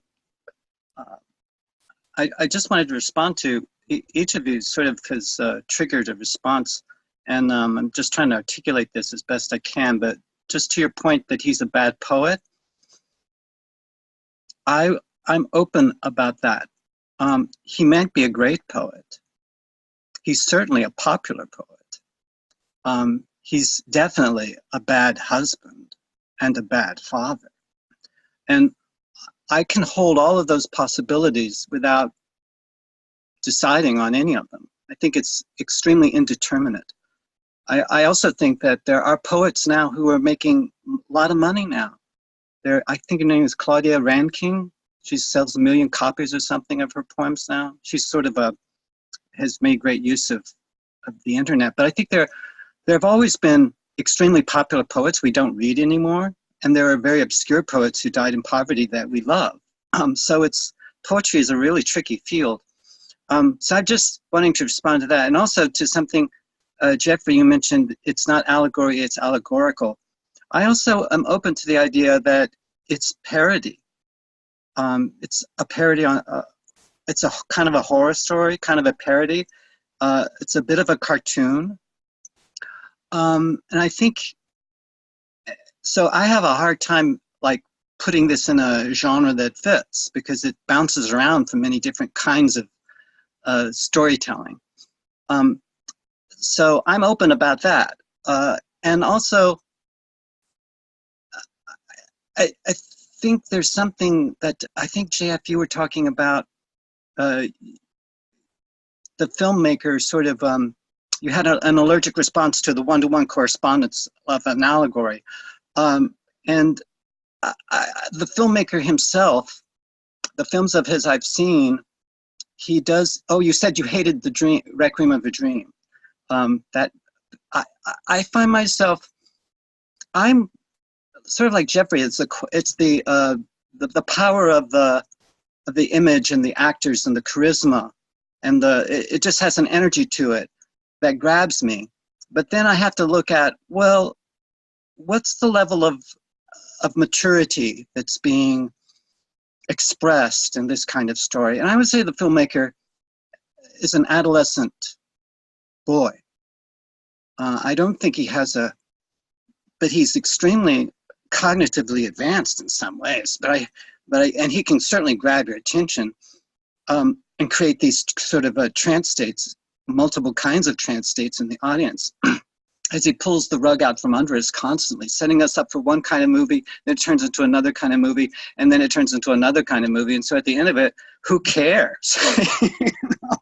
just wanted to respond to each of you. Sort of has triggered a response, and I'm just trying to articulate this as best I can. But just to your point that he's a bad poet, I'm open about that. He might be a great poet. He's certainly a popular poet. He's definitely a bad husband and a bad father. And I can hold all of those possibilities without deciding on any of them. I think it's extremely indeterminate. I also think that there are poets now who are making a lot of money now. I think her name is Claudia Rankine. She sells 1 million copies or something of her poems now. She's sort of has made great use of the internet. But I think there have always been extremely popular poets we don't read anymore. And there are very obscure poets who died in poverty that we love. So poetry is a really tricky field. So I'm just wanting to respond to that. And also to something, Geoffrey, you mentioned it's not allegory, it's allegorical. I also am open to the idea that it's parody. It's a parody on, it's a kind of a horror story, kind of a parody. It's a bit of a cartoon. And I think, so I have a hard time like putting this in a genre that fits because it bounces around from many different kinds of storytelling. So I'm open about that. And also, I think there's something that I think, JF, you were talking about the filmmaker sort of, you had an allergic response to the one-to-one correspondence of an allegory. And the filmmaker himself, the films of his I've seen, he does, oh, you said you hated the dream, Requiem of a Dream. That I find myself, I'm sort of like Geoffrey. It's the power of the image and the actors and the charisma, and it just has an energy to it that grabs me. But then I have to look at, well, what's the level of maturity that's being expressed in this kind of story? And I would say the filmmaker is an adolescent boy. I don't think he has but he's extremely cognitively advanced in some ways. And he can certainly grab your attention and create these sort of trance states, multiple kinds of trance states in the audience. As he pulls the rug out from under us constantly, setting us up for one kind of movie, then it turns into another kind of movie, and then it turns into another kind of movie. And so at the end of it, who cares? You know?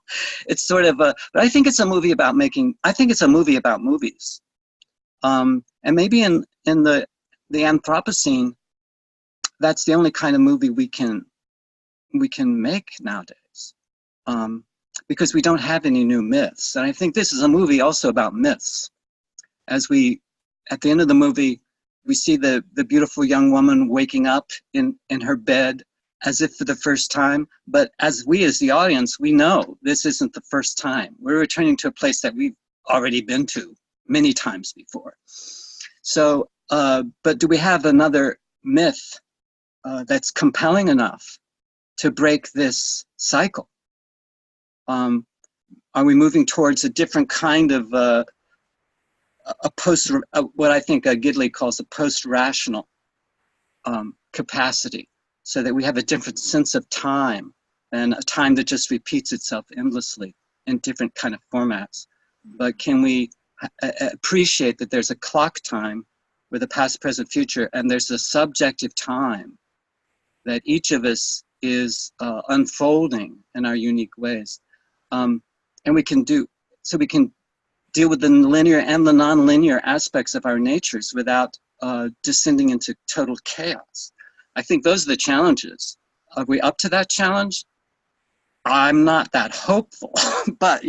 It's sort of but I think it's a movie about I think it's a movie about movies. And maybe in the Anthropocene, that's the only kind of movie we can make nowadays. Because we don't have any new myths. And I think this is a movie also about myths. At the end of the movie, we see the beautiful young woman waking up in her bed as if for the first time. But as the audience, we know this isn't the first time. We're returning to a place that we've already been to many times before. So, but do we have another myth that's compelling enough to break this cycle? Are we moving towards a different kind of what I think Gidley calls a post-rational capacity, so that we have a different sense of time and a time that just repeats itself endlessly in different kind of formats. But can we appreciate that there's a clock time with a past, present, future, and there's a subjective time that each of us is unfolding in our unique ways. And we can deal with the linear and the non-linear aspects of our natures without descending into total chaos. I think those are the challenges. Are we up to that challenge? I'm not that hopeful, but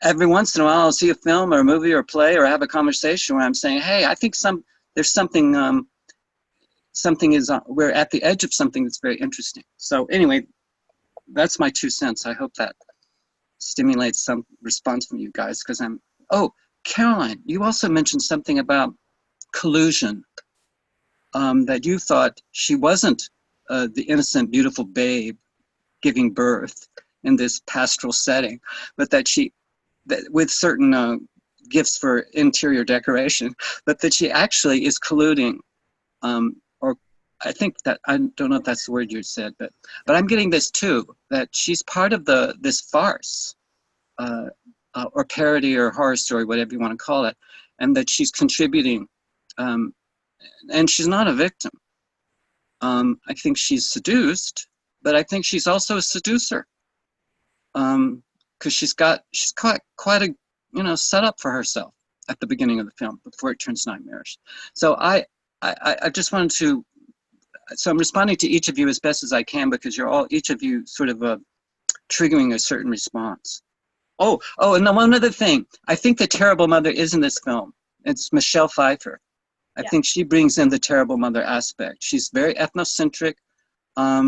every once in a while I'll see a film or a movie or a play or have a conversation where I'm saying, hey, I think there's something, we're at the edge of something that's very interesting. So anyway, that's my 2 cents. I hope that stimulates some response from you guys, because Caroline, you also mentioned something about collusion, that you thought she wasn't the innocent, beautiful babe giving birth in this pastoral setting, but that with certain gifts for interior decoration, but that she actually is colluding, or I think that, I don't know if that's the word you said, but I'm getting this too, that she's part of this farce, or parody or horror story, whatever you want to call it, and that she's contributing, and she's not a victim. I think she's seduced, but I think she's also a seducer, because she's quite a setup for herself at the beginning of the film before it turns nightmarish. So I just wanted to. So I'm responding to each of you as best as I can, because you're each of you sort of triggering a certain response. Oh, and then one other thing. I think the terrible mother is in this film. It's Michelle Pfeiffer. I think she brings in the terrible mother aspect. She's very ethnocentric.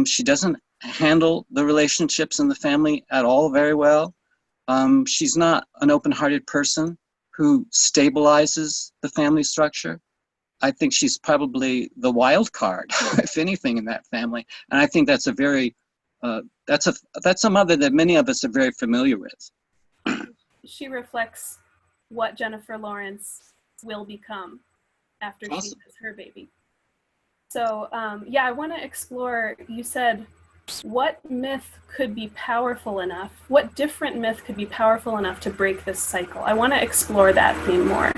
She doesn't handle the relationships in the family at all very well. She's not an open-hearted person who stabilizes the family structure. I think she's probably the wild card, if anything, in that family. And I think that's a very, that's a mother that many of us are very familiar with. She reflects what Jennifer Lawrence will become after she has her baby. So I want to explore, you said, what myth could be powerful enough, what different myth could be powerful enough to break this cycle? I want to explore that theme more.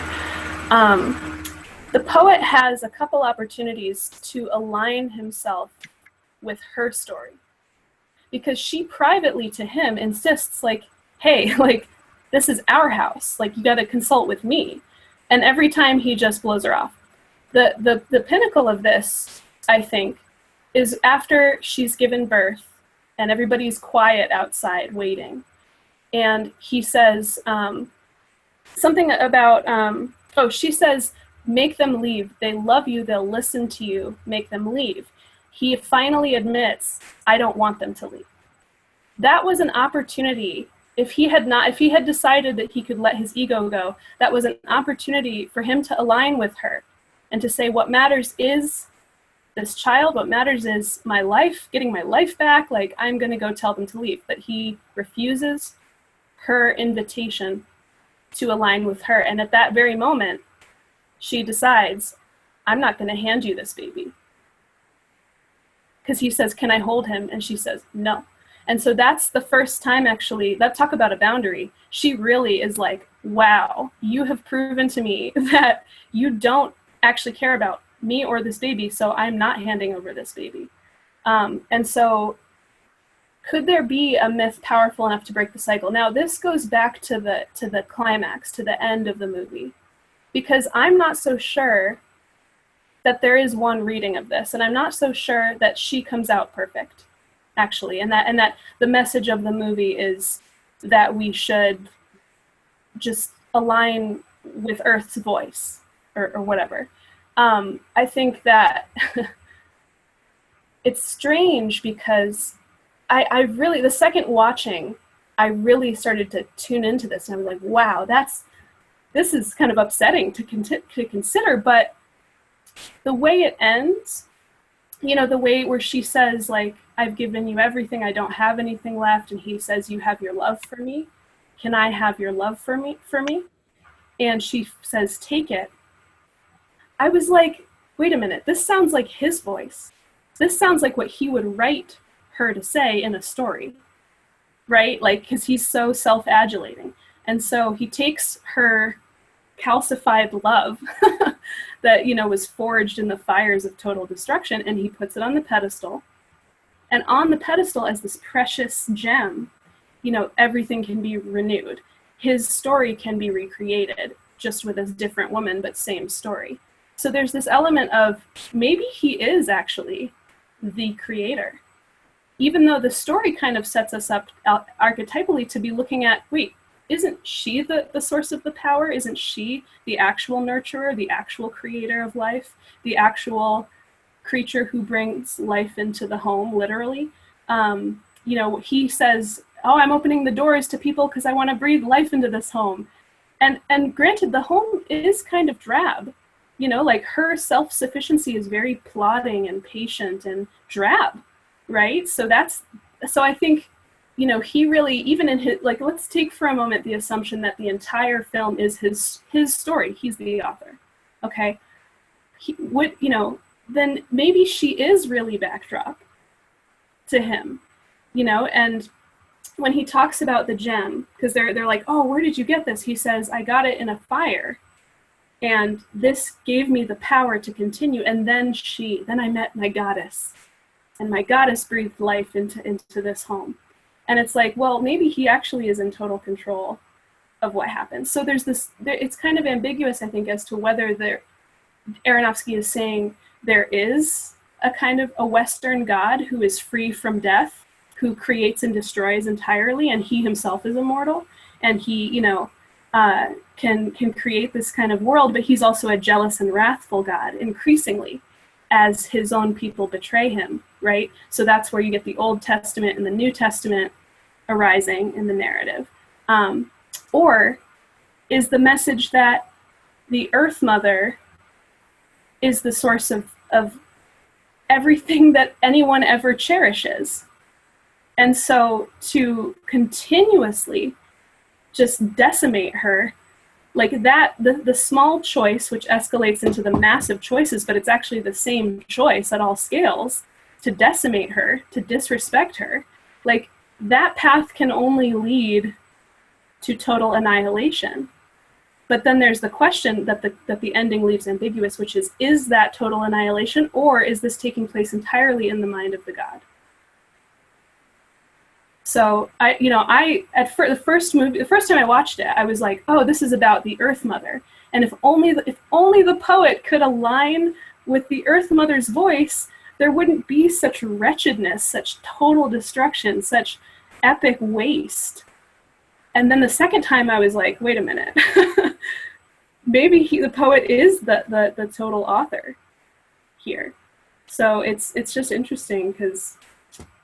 The poet has a couple opportunities to align himself with her story, because she privately to him insists, like, hey, like, this is our house, like, you got to consult with me. And every time he just blows her off. The pinnacle of this, I think, is after she's given birth and everybody's quiet outside waiting. And he says something about, she says, make them leave. They love you. They'll listen to you. Make them leave. He finally admits, I don't want them to leave. That was an opportunity. If he had decided that he could let his ego go, that was an opportunity for him to align with her and to say, what matters is this child, what matters is my life, getting my life back, like, I'm going to go tell them to leave. But he refuses her invitation to align with her. And at that very moment, she decides, I'm not going to hand you this baby. Because he says, can I hold him? And she says, no. And so that's the first time, actually, talk about a boundary. She really is like, wow, you have proven to me that you don't actually care about me or this baby, so I'm not handing over this baby. And so could there be a myth powerful enough to break the cycle? Now, this goes back to the climax, to the end of the movie, because I'm not so sure that there is one reading of this, and I'm not so sure that she comes out perfect, actually, and that the message of the movie is that we should just align with Earth's voice, or whatever. I think that it's strange because I really, the second watching, I really started to tune into this, and I was like, wow, this is kind of upsetting to consider, but the way it ends, the way where she says, like, I've given you everything, I don't have anything left, and he says, you have your love for me. Can I have your love for me? And she says, take it. I was like, wait a minute, this sounds like his voice. This sounds like what he would write her to say in a story, right? Like, because he's so self-adulating. And so he takes her calcified love that, was forged in the fires of total destruction, and he puts it on the pedestal. And on the pedestal as this precious gem, everything can be renewed. His story can be recreated, just with a different woman, but same story. So there's this element of maybe he is actually the creator, even though the story kind of sets us up archetypally to be looking at, wait, isn't she the source of the power? Isn't she the actual nurturer, the actual creator of life, the actual creature who brings life into the home, literally? He says, oh, I'm opening the doors to people because I want to breathe life into this home. And granted, the home is kind of drab. Like, her self-sufficiency is very plodding and patient and drab, right? So I think he really, even in his, like, let's take for a moment the assumption that the entire film is his story. He's the author. Okay. Then maybe she is really backdrop to him, and when he talks about the gem, because they're like, oh, where did you get this? He says, I got it in a fire. And this gave me the power to continue. And then I met my goddess. And my goddess breathed life into this home. And it's like, well, maybe he actually is in total control of what happens. So it's kind of ambiguous, I think, as to whether Aronofsky is saying there is a kind of a Western God who is free from death, who creates and destroys entirely, and he himself is immortal, and he, can create this kind of world, but he's also a jealous and wrathful God, increasingly, as his own people betray him, right? So that's where you get the Old Testament and the New Testament arising in the narrative. Or is the message that the Earth Mother is the source of everything that anyone ever cherishes? And so to continuously just decimate her, like that, the small choice, which escalates into the massive choices, but it's actually the same choice at all scales, to decimate her, to disrespect her, like that path can only lead to total annihilation. But then there's the question that the ending leaves ambiguous, which is that total annihilation, or is this taking place entirely in the mind of the God? So the first time I watched it, I was like, oh, this is about the Earth Mother. And if only the poet could align with the Earth Mother's voice, there wouldn't be such wretchedness, such total destruction, such epic waste. And then the second time I was like, wait a minute, maybe the poet is the total author here. So it's just interesting because,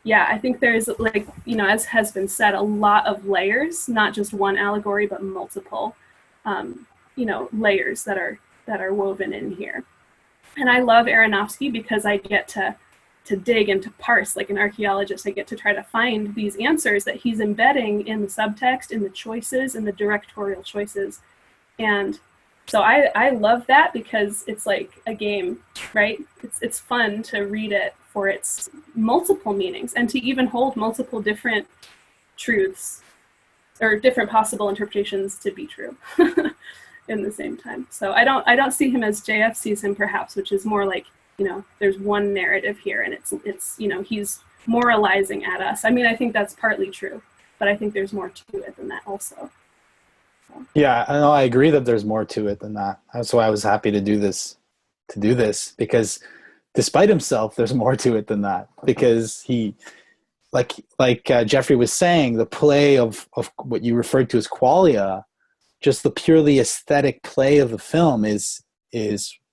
yeah, I think there's, like, as has been said, a lot of layers, not just one allegory, but multiple, layers that are woven in here. And I love Aronofsky because I get to dig and to parse, like an archaeologist. I get to try to find these answers that he's embedding in the subtext, in the choices, in the directorial choices. And so I love that because it's like a game, right? It's fun to read it for its multiple meanings and to even hold multiple different truths or different possible interpretations to be true in the same time. So I don't see him as JF sees him, perhaps, which is more like, there's one narrative here and it's he's moralizing at us. I mean, I think that's partly true, but I think there's more to it than that also. So. Yeah, I agree that there's more to it than that. That's why I was happy to do this because despite himself, there's more to it than that, because he, like Geoffrey was saying, the play of what you referred to as qualia, just the purely aesthetic play of the film is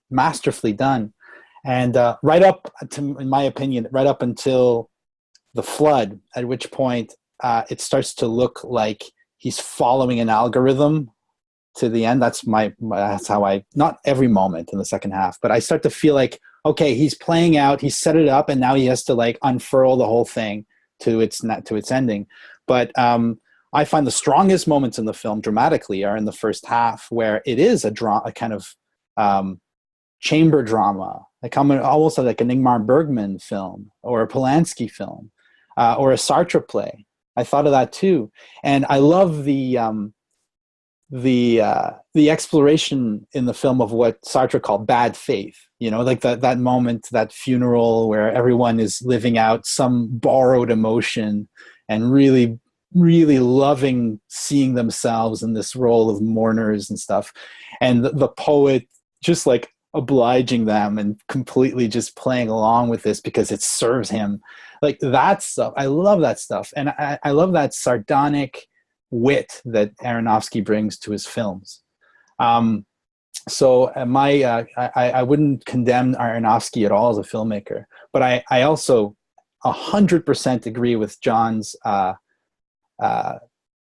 masterfully done. And right up to, in my opinion, right up until the flood, at which point it starts to look like he's following an algorithm to the end. That's how I, not every moment in the second half, but I start to feel like, okay, he's playing out, he set it up, and now he has to like unfurl the whole thing to its ending. But I find the strongest moments in the film dramatically are in the first half, where it is a kind of chamber drama, like almost like an Ingmar Bergman film or a Polanski film or a Sartre play. I thought of that too, and I love the exploration in the film of what Sartre called bad faith. Like that moment, that funeral where everyone is living out some borrowed emotion and really, really loving seeing themselves in this role of mourners and stuff, and the poet just like obliging them and completely just playing along with this because it serves him. Like that stuff, I love that stuff, and I love that sardonic wit that Aronofsky brings to his films. So I wouldn't condemn Aronofsky at all as a filmmaker, but I also 100% agree with John's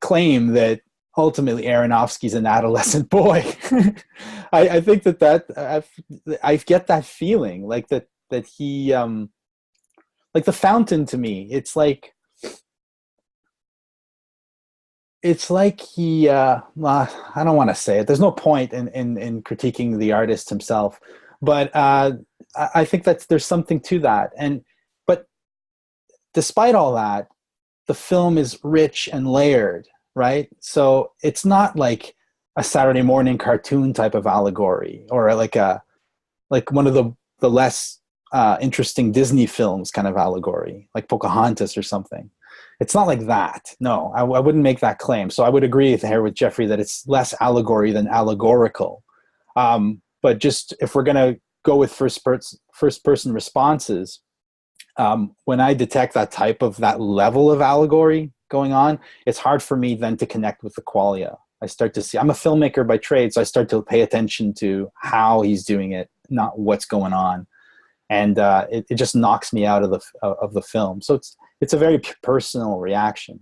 claim that ultimately Aronofsky's an adolescent boy. I think that I get that feeling, like that he like The Fountain to me, it's like it's like he well, I don't want to say it. There's no point in critiquing the artist himself, but I think that there's something to that. And but despite all that, the film is rich and layered, right? So it's not like a Saturday morning cartoon type of allegory, or like one of the less interesting Disney films kind of allegory, like Pocahontas or something. It's not like that. No, I wouldn't make that claim. So I would agree here with Geoffrey that it's less allegory than allegorical. But just if we're going to go with first person responses, when I detect that level of allegory going on, it's hard for me then to connect with the qualia. I start to see, I'm a filmmaker by trade, so I start to pay attention to how he's doing it, not what's going on. And it just knocks me out of the film. So it's a very personal reaction.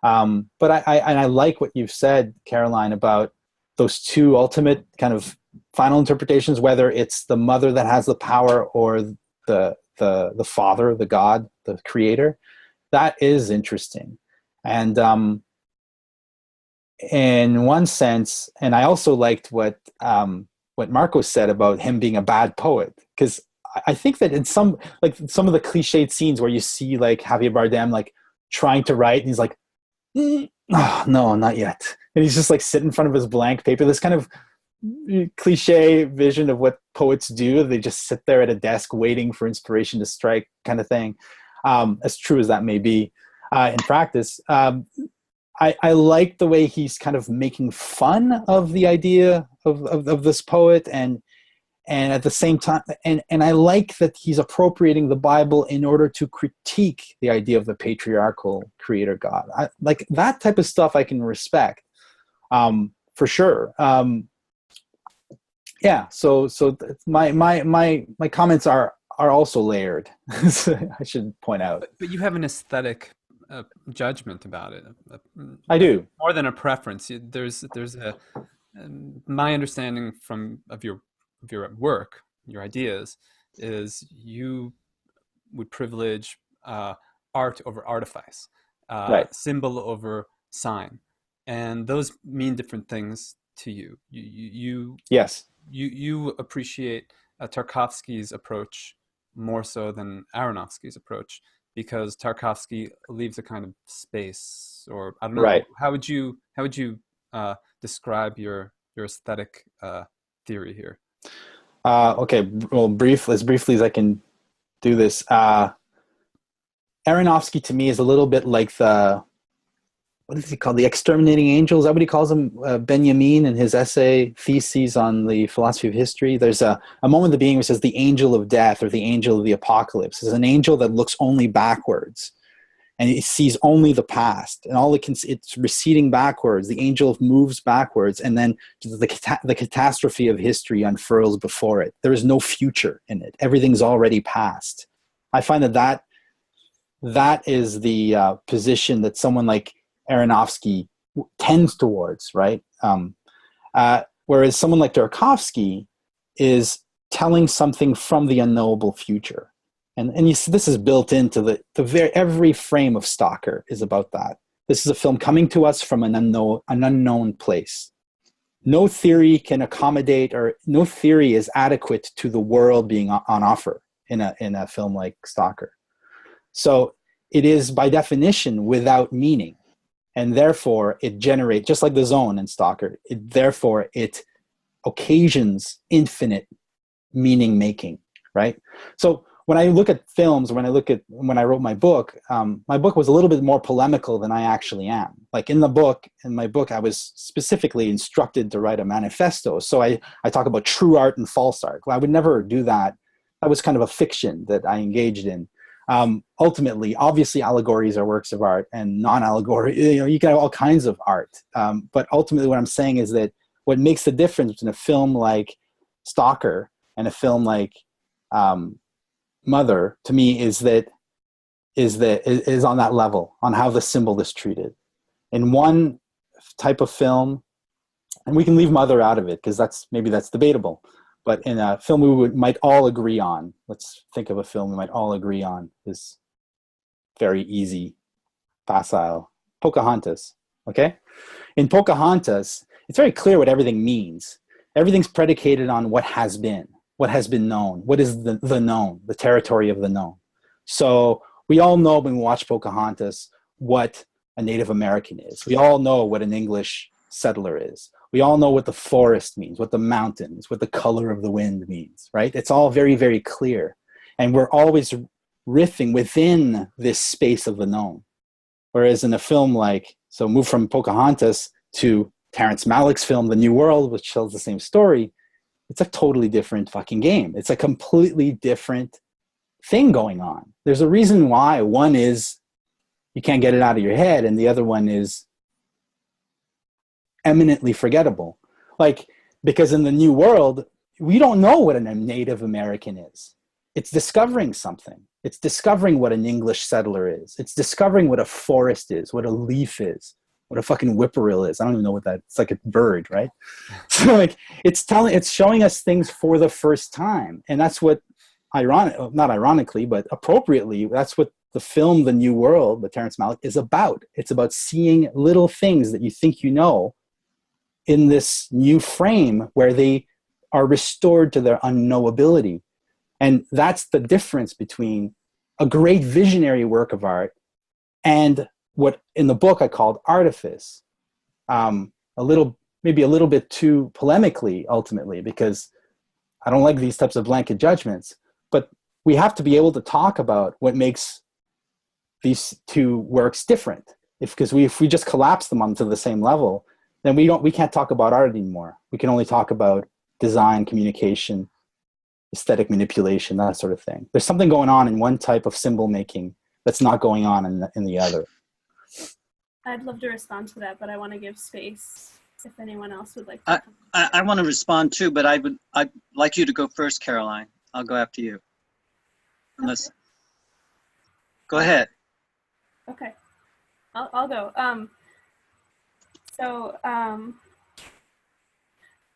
But I like what you've said, Caroline, about those two ultimate kind of final interpretations, whether it's the mother that has the power or the father, the God, the creator. That is interesting. And in one sense, and I also liked what Marco said about him being a bad poet, because I think that in some of the cliched scenes where you see like Javier Bardem like trying to write and he's like, oh, no, not yet. And he's just like sitting in front of his blank paper, this kind of cliche vision of what poets do. They just sit there at a desk waiting for inspiration to strike kind of thing. As true as that may be in practice. I like the way he's kind of making fun of the idea of this poet and at the same time, and I like that he's appropriating the Bible in order to critique the idea of the patriarchal creator God. I, like that type of stuff I can respect, for sure. Yeah. So my comments are also layered. I should point out. But you have an aesthetic judgment about it. I do. More than a preference. There's my understanding of your work, your ideas, is you would privilege art over artifice, Right. symbol over sign, and those mean different things to you. Yes. You appreciate Tarkovsky's approach more so than Aronofsky's approach, because Tarkovsky leaves a kind of space, or I don't know. Right. How would you describe your aesthetic theory here? Okay. Well, as briefly as I can do this, Aronofsky to me is a little bit like what is he called? The exterminating angels. Is that what he calls them? Benjamin in his essay Theses on the Philosophy of History. There's a moment at the beginning which says the angel of death or the angel of the apocalypse. It's an angel that looks only backwards and it sees only the past, and it's receding backwards. The angel moves backwards, and then the catastrophe of history unfurls before it. There is no future in it. Everything's already past. I find that is the position that someone like Aronofsky tends towards, right? Whereas someone like Tarkovsky is telling something from the unknowable future. And you see, this is built into every frame of Stalker is about that. This is a film coming to us from an unknown place. No theory can accommodate, or no theory is adequate to the world being on offer in a film like Stalker. So it is by definition without meaning. And therefore it generates, just like the zone in Stalker, it occasions infinite meaning making, right? So when I look at films, when I wrote my book was a little bit more polemical than I actually am. Like in my book, I was specifically instructed to write a manifesto. So I talk about true art and false art. Well, I would never do that. That was kind of a fiction that I engaged in. Ultimately, obviously, allegories are works of art, and non-allegory, you can have all kinds of art. But ultimately, what I'm saying is that what makes the difference between a film like Stalker and a film like Mother, to me, is on that level, on how the symbol is treated. In one type of film, and we can leave Mother out of it because that's debatable. But in a film we might all agree on, let's think of a film we might all agree on, is very easy, facile, Pocahontas. Okay? In Pocahontas, it's very clear what everything means. Everything's predicated on what has been known, what is the known, the territory of the known. So we all know when we watch Pocahontas what a Native American is. We all know what an English settler is. We all know what the forest means, what the mountains, what the color of the wind means, right? It's all very, very clear. And we're always riffing within this space of the known. Whereas in a film so move from Pocahontas to Terrence Malick's film, The New World, which tells the same story, it's a totally different fucking game. It's a completely different thing going on. There's a reason why one is you can't get it out of your head and the other one is eminently forgettable. Because in The New World, we don't know what a Native American is. It's discovering something. It's discovering what an English settler is. It's discovering what a forest is, what a leaf is, what a fucking whippoorwill is. I don't even know what that, it's like a bird, right? So it's showing us things for the first time. And that's what not ironically, but appropriately, that's what the film, The New World by Terrence Malick is about. It's about seeing little things that you think you know in this new frame where they are restored to their unknowability. And that's the difference between a great visionary work of art and what in the book I called artifice. Maybe a little bit too polemically, ultimately, because I don't like these types of blanket judgments. But we have to be able to talk about what makes these two works different. If we just collapse them onto the same level, then we can't talk about art anymore. We can only talk about design, communication, aesthetic manipulation, that sort of thing. There's something going on in one type of symbol making that's not going on in the other. I'd love to respond to that, but I want to give space if anyone else would like to. I want to respond too, but I'd like you to go first, Caroline. I'll go after you. Unless, go ahead. Okay, I'll go.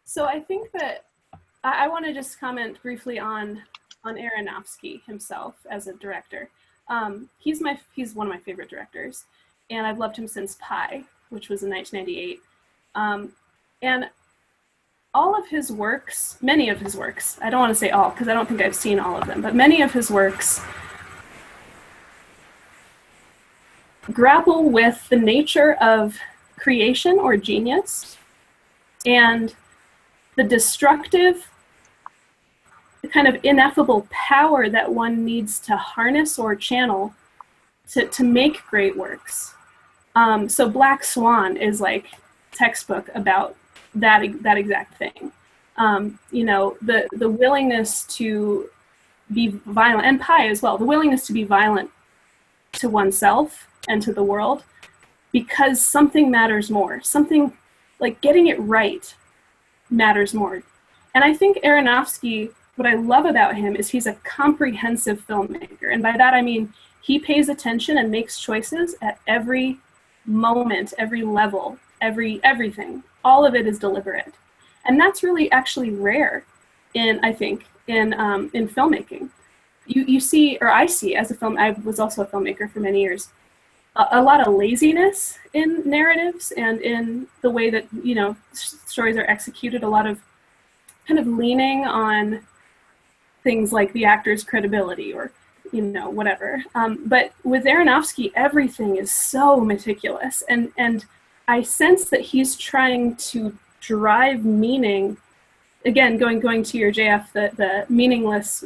So I think that I want to just comment briefly on Aronofsky himself as a director. He's one of my favorite directors, and I've loved him since Pi, which was in 1998. And all of his works, many of his works, I don't want to say all because I don't think I've seen all of them, but many of his works grapple with the nature of creation or genius and the destructive, the kind of ineffable power that one needs to harness or channel to make great works. So Black Swan is like textbook about that exact thing. The willingness to be violent, and Pi as well, the willingness to be violent to oneself and to the world because something matters more. Something like getting it right matters more. And I think Aronofsky, what I love about him is he's a comprehensive filmmaker. And by that I mean he pays attention and makes choices at every moment, every level, everything. All of it is deliberate. And that's really actually rare in filmmaking. You see, or I see as I was also a filmmaker for many years, a lot of laziness in narratives and in the way that, stories are executed, a lot of kind of leaning on things like the actor's credibility or, whatever. But with Aronofsky, everything is so meticulous. And I sense that he's trying to drive meaning, again, going to your JF, the meaningless,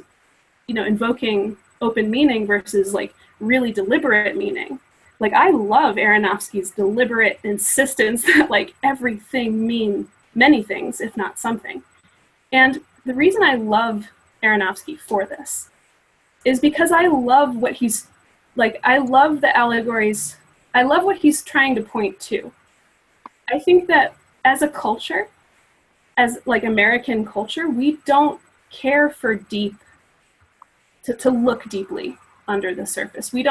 invoking open meaning versus like really deliberate meaning. Like I love Aronofsky's deliberate insistence that like everything mean many things, if not something. And the reason I love Aronofsky for this is because I love what he's like. I love the allegories. I love what he's trying to point to. I think that as a culture, as like American culture, we don't care for to look deeply under the surface. We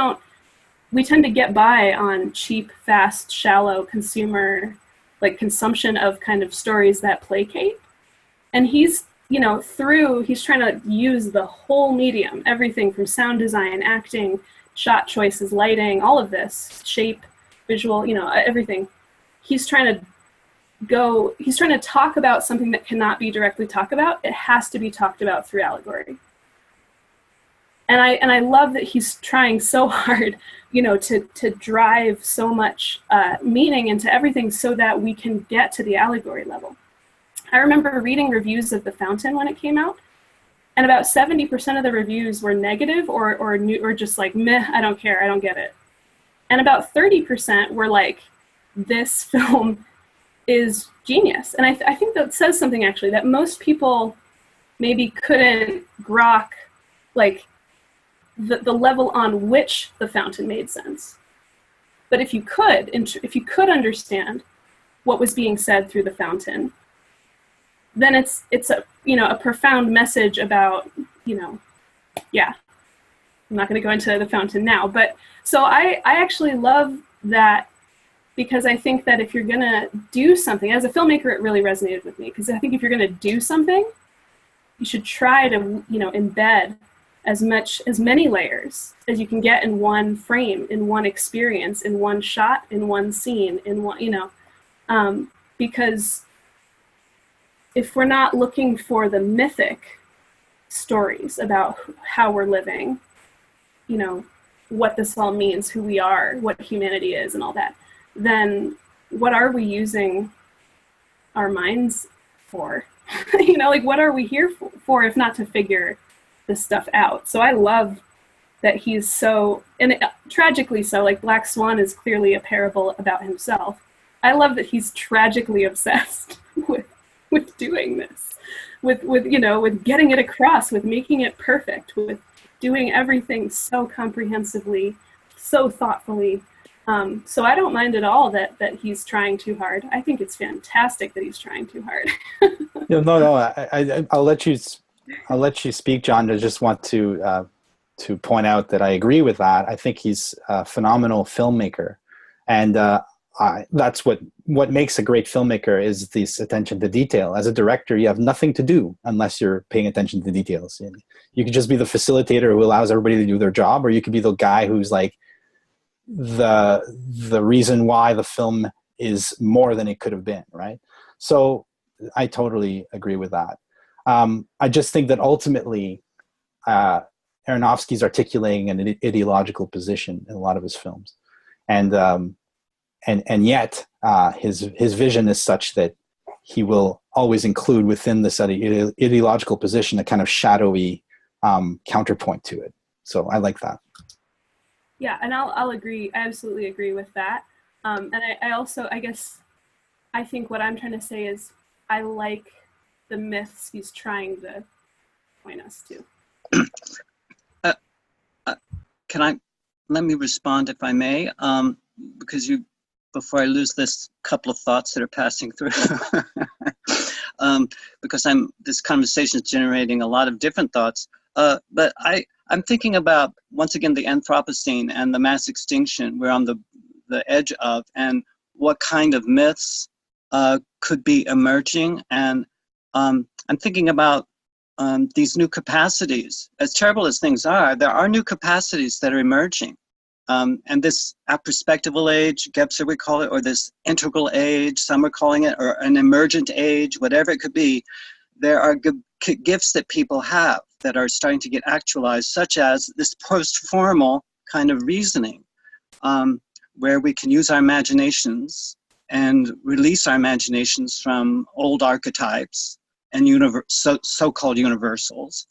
tend to get by on cheap, fast, shallow consumer, like consumption of kind of stories that placate. And he's trying to use the whole medium, everything from sound design, acting, shot choices, lighting, all of this, shape, visual, everything, he's trying to talk about something that cannot be directly talked about. It has to be talked about through allegory. And I love that he's trying so hard, to drive so much meaning into everything so that we can get to the allegory level. I remember reading reviews of The Fountain when it came out, and about 70% of the reviews were negative or just like, meh, I don't care, I don't get it. And about 30% were like, this film is genius. And I think that says something, actually, that most people maybe couldn't grok like the level on which The Fountain made sense. But if you could understand what was being said through The Fountain, then it's a profound message about, yeah. I'm not going to go into The Fountain now, but so I actually love that, because I think that if you're going to do something, as a filmmaker, it really resonated with me, because I think if you're going to do something, you should try to, embed as many layers as you can get in one frame, in one experience, in one shot, in one scene, in one, because if we're not looking for the mythic stories about how we're living, what this all means, who we are, what humanity is, and all that, then what are we using our minds for? What are we here for if not to figure this stuff out? So I love that he's so, and tragically so, like Black Swan is clearly a parable about himself. I love that he's tragically obsessed with doing this, with getting it across, with making it perfect, with doing everything so comprehensively, so thoughtfully. So I don't mind at all that he's trying too hard. I think it's fantastic that he's trying too hard. No. I'll let you speak, John. I just want to point out that I agree with that. I think he's a phenomenal filmmaker, and that's what makes a great filmmaker, is this attention to detail. As a director, you have nothing to do unless you're paying attention to details. And you could just be the facilitator who allows everybody to do their job, or you could be the guy who's like the reason why the film is more than it could have been, right? So I totally agree with that. I just think that ultimately Aronofsky's articulating an ideological position in a lot of his films, and yet his vision is such that he will always include within this ideological position a kind of shadowy counterpoint to it. So I like that. Yeah, and I'll agree. I absolutely agree with that. And I also, I guess, I think what I'm trying to say is I like the myths he's trying to point us to. Let me respond if I may, because before I lose this couple of thoughts that are passing through, because this conversation is generating a lot of different thoughts. But I'm thinking about, once again, the Anthropocene and the mass extinction we're on the edge of, and what kind of myths could be emerging. And I'm thinking about these new capacities. As terrible as things are, there are new capacities that are emerging. And this aprospectival age, Gebser would call it, or this integral age, some are calling it, or an emergent age, whatever it could be, there are gifts that people have that are starting to get actualized, such as this post-formal kind of reasoning, where we can use our imaginations and release our imaginations from old archetypes and so-called universals.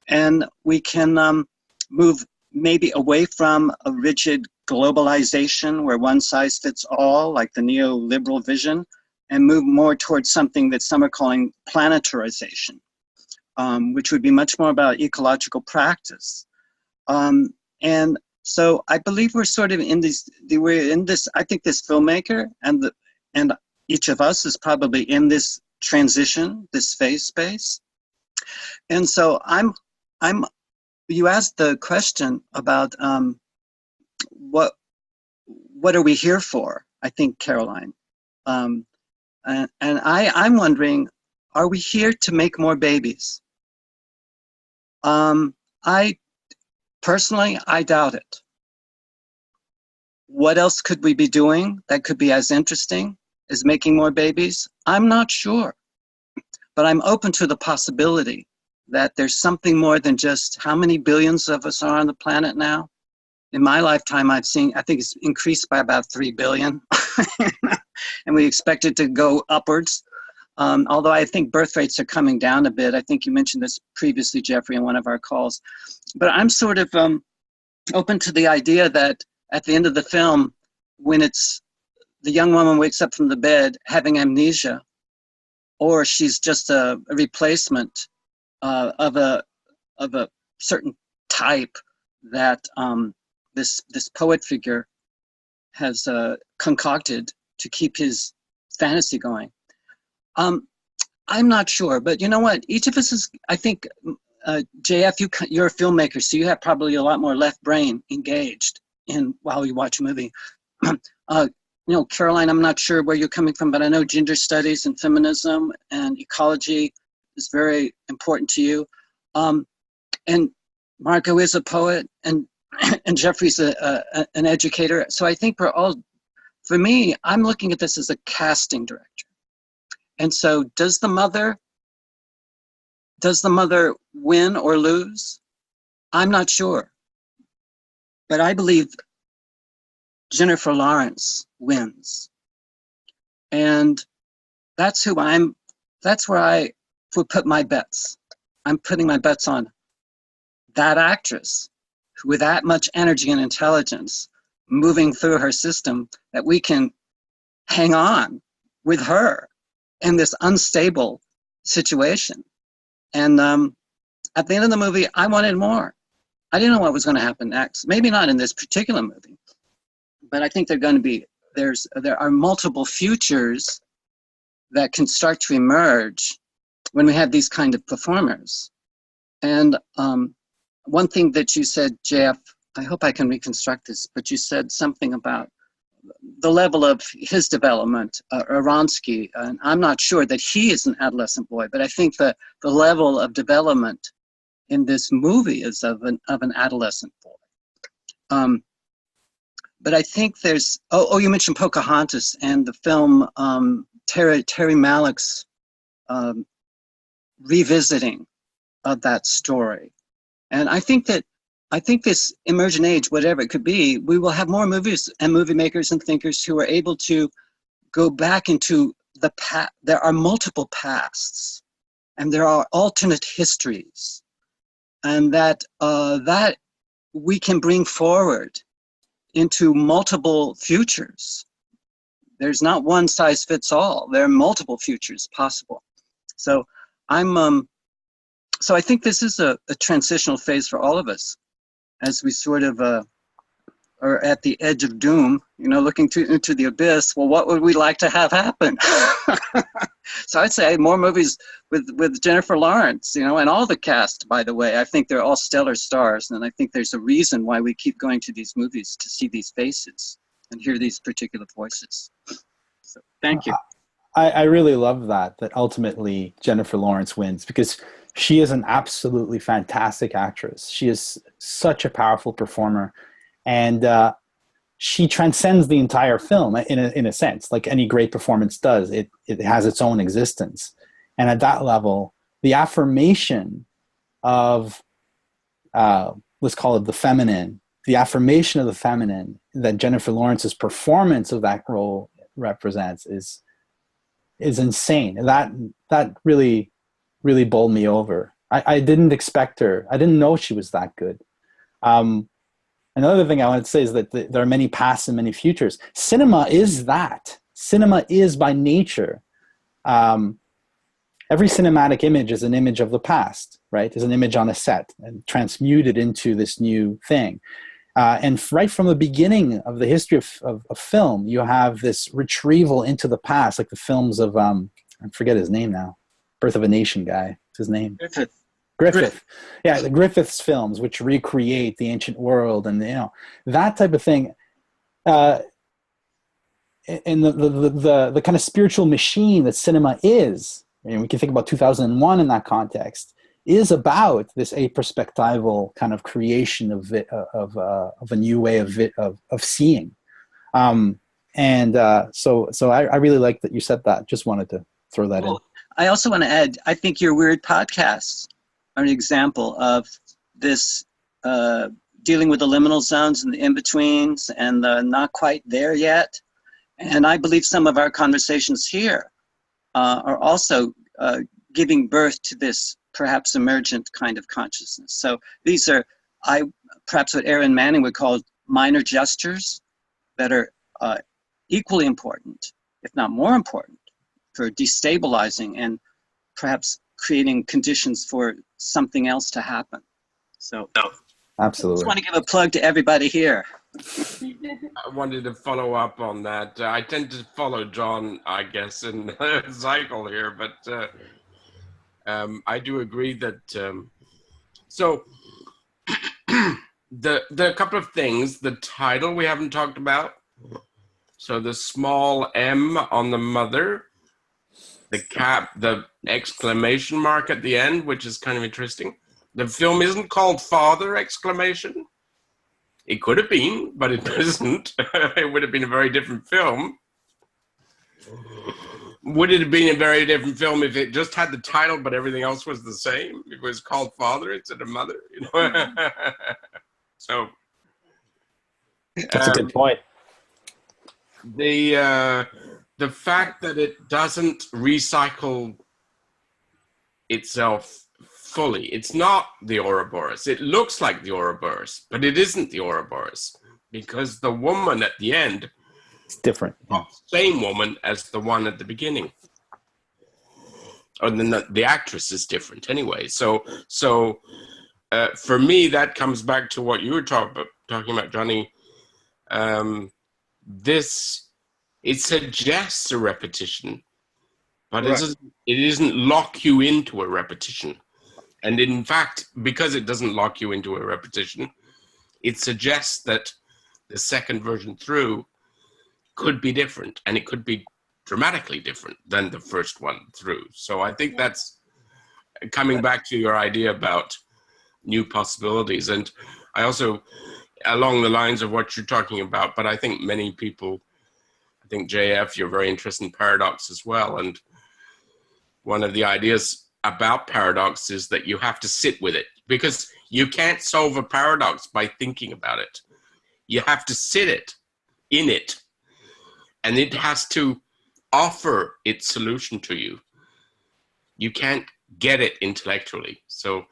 And we can move maybe away from a rigid globalization where one size fits all, like the neoliberal vision, and move more towards something that some are calling planetarization, which would be much more about ecological practice. And so I believe we're sort of in this, I think this filmmaker and each of us is probably in this transition, this phase space. And so you asked the question about what are we here for, I think, Caroline. And I'm wondering, are we here to make more babies? Personally, I doubt it. What else could we be doing that could be as interesting is making more babies? I'm not sure. But I'm open to the possibility that there's something more than just how many billions of us are on the planet now. In my lifetime, I think it's increased by about 3 billion. And we expect it to go upwards. Although I think birth rates are coming down a bit. I think you mentioned this previously, Geoffrey, in one of our calls. But I'm sort of open to the idea that at the end of the film, when it's the young woman wakes up from the bed having amnesia, or she's just a replacement of a certain type that this poet figure has concocted to keep his fantasy going. I'm not sure, but you know what? Each of us is, I think, JF, you're a filmmaker, so you have probably a lot more left brain engaged in while you watch a movie. You know, Caroline, I'm not sure where you're coming from, but I know gender studies and feminism and ecology is very important to you. And Marco is a poet, and Geoffrey's an educator. So I think we're all, for me, I'm looking at this as a casting director. And so does the mother win or lose? I'm not sure. But I believe Jennifer Lawrence wins. And that's where I would put my bets. I'm putting my bets on that actress with that much energy and intelligence moving through her system, that we can hang on with her in this unstable situation. And at the end of the movie, I wanted more. I didn't know what was going to happen next. Maybe not in this particular movie, but I think there are multiple futures that can start to emerge when we have these kind of performers. And one thing that you said, JF, I hope I can reconstruct this, but you said something about the level of his development, Aronfsky, and I'm not sure that he is an adolescent boy, but I think that the level of development in this movie is of an adolescent boy. But I think there's, you mentioned Pocahontas and the film Terry Malick's revisiting of that story. And I think this emergent age, whatever it could be, we will have more movies and movie makers and thinkers who are able to go back into the past. There are multiple pasts, and there are alternate histories, and that we can bring forward into multiple futures. There's not one size fits all. There are multiple futures possible. So so I think this is a transitional phase for all of us, as we sort of are at the edge of doom, looking into the abyss. Well, what would we like to have happen? So I'd say more movies with Jennifer Lawrence, and all the cast, by the way. I think they're all stellar stars, and I think there's a reason why we keep going to these movies, to see these faces and hear these particular voices. So thank you. I really love that ultimately Jennifer Lawrence wins, because she is an absolutely fantastic actress. She is such a powerful performer, and she transcends the entire film in a sense, like any great performance does. It has its own existence. And at that level, the affirmation of, let's call it the feminine, the affirmation of the feminine that Jennifer Lawrence's performance of that role represents is insane. That really bowled me over. I didn't expect her. I didn't know she was that good. Another thing I wanted to say is that there are many pasts and many futures. Cinema is that. Cinema is by nature. Every cinematic image is an image of the past, right? Is an image on a set and transmuted into this new thing. And right from the beginning of the history of film, you have this retrieval into the past, like the films of, I forget his name now, Birth of a Nation guy. What's his name? Griffith. Yeah, the Griffith's films, which recreate the ancient world, and that type of thing. And the kind of spiritual machine that cinema is, and we can think about 2001 in that context, is about this aperspectival kind of creation of a new way of seeing. And so I really like that you said that. Just wanted to throw that in. Well, I also want to add, I think your weird podcasts are an example of this dealing with the liminal zones and the in-betweens and the not quite there yet. And I believe some of our conversations here are also giving birth to this perhaps emergent kind of consciousness. So these are perhaps what Aaron Manning would call minor gestures that are equally important, if not more important, for destabilizing and perhaps creating conditions for something else to happen. So Absolutely. just want to give a plug to everybody here. I wanted to follow up on that. I tend to follow John, I guess, in the cycle here, but I do agree that. So the couple of things. The title we haven't talked about. So the small M on the mother, the exclamation mark at the end, which is kind of interesting. The film isn't called Father! Exclamation. It could have been, but it isn't. It would have been a very different film. Would it have been a very different film if it just had the title, but everything else was the same? It was called Father instead of Mother, you know? So That's a good point. The fact that it doesn't recycle itself fully. It's not the Ouroboros. It looks like the Ouroboros, but it isn't the Ouroboros because the woman at the end It's different. not the same woman as the one at the beginning. Or the actress is different anyway. So for me, that comes back to what you were talking about, Johnny. It suggests a repetition, but Right. it doesn't lock you into a repetition. And in fact, because it doesn't lock you into a repetition, it suggests that the second version through could be different, and it could be dramatically different than the first one through. So I think that's coming back to your idea about new possibilities. And I also, along the lines of what you're talking about, but I think many people, I think JF, you're very interested in paradox as well. And one of the ideas about paradox is that you have to sit with it, because you can't solve a paradox by thinking about it. You have to sit in it, and it has to offer its solution to you. You can't get it intellectually. So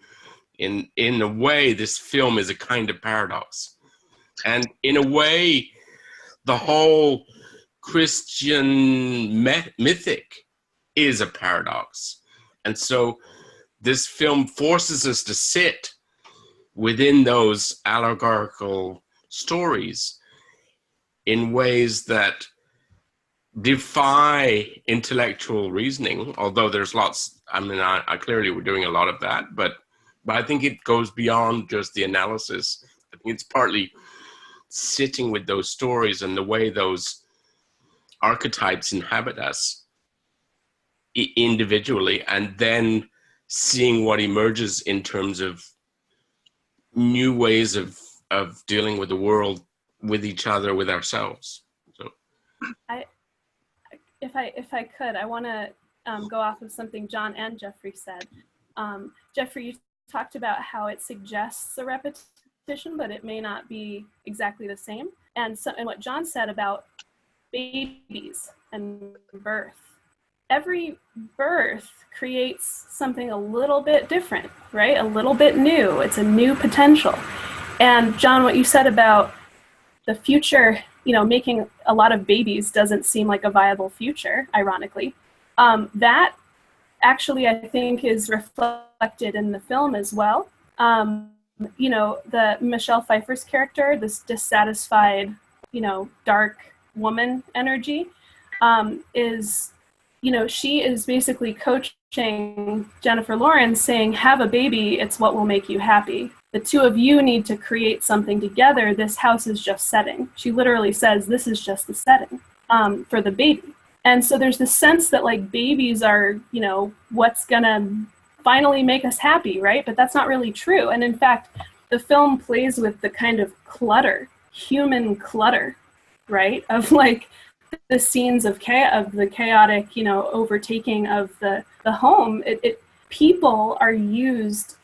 in a way, this film is a kind of paradox. And in a way, the whole Christian mythic is a paradox. And so this film forces us to sit within those allegorical stories in ways that defy intellectual reasoning, although there's lots, I clearly we're doing a lot of that, but I think it goes beyond just the analysis. I think it's partly sitting with those stories and the way those archetypes inhabit us individually, and then seeing what emerges in terms of new ways of dealing with the world, with each other, with ourselves. So, if I could, I want to go off of something John and Geoffrey said. Geoffrey, you talked about how it suggests a repetition, but it may not be exactly the same. And what John said about babies and birth. Every birth creates something a little bit different, right? A little bit new. It's a new potential. And John, what you said about the future, making a lot of babies doesn't seem like a viable future, ironically. That actually, I think, is reflected in the film as well. The Michelle Pfeiffer's character, this dissatisfied, dark woman energy, is, she is basically coaching Jennifer Lawrence, saying, have a baby, it's what will make you happy. The two of you need to create something together. This house is just setting. She literally says, this is just the setting for the baby. And so there's this sense that like babies are, what's gonna finally make us happy, right? But that's not really true. And in fact, the film plays with the kind of clutter, human clutter, right? Of like the scenes of the chaotic, overtaking of the home, people are used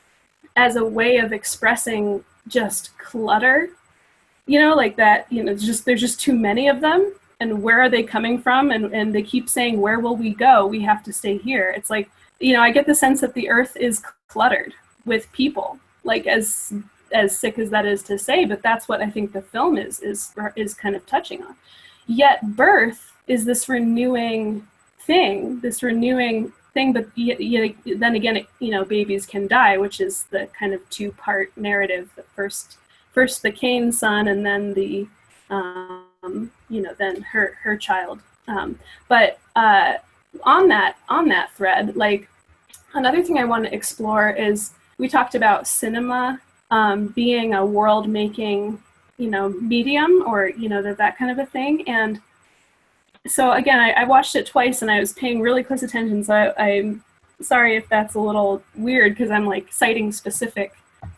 as a way of expressing just clutter, like that, there's just too many of them, and where are they coming from? And they keep saying, where will we go? We have to stay here. It's like, I get the sense that the earth is cluttered with people, like as sick as that is to say, but that's what I think the film is kind of touching on. Yet birth is this renewing thing, but then again, babies can die, which is the kind of two-part narrative. The first the Cain's son, and then the then her child. But on that thread, like, another thing I want to explore is, we talked about cinema being a world-making, medium, or that kind of a thing. And so again, I watched it twice, and I was paying really close attention. So I'm sorry if that's a little weird, because I'm like citing specific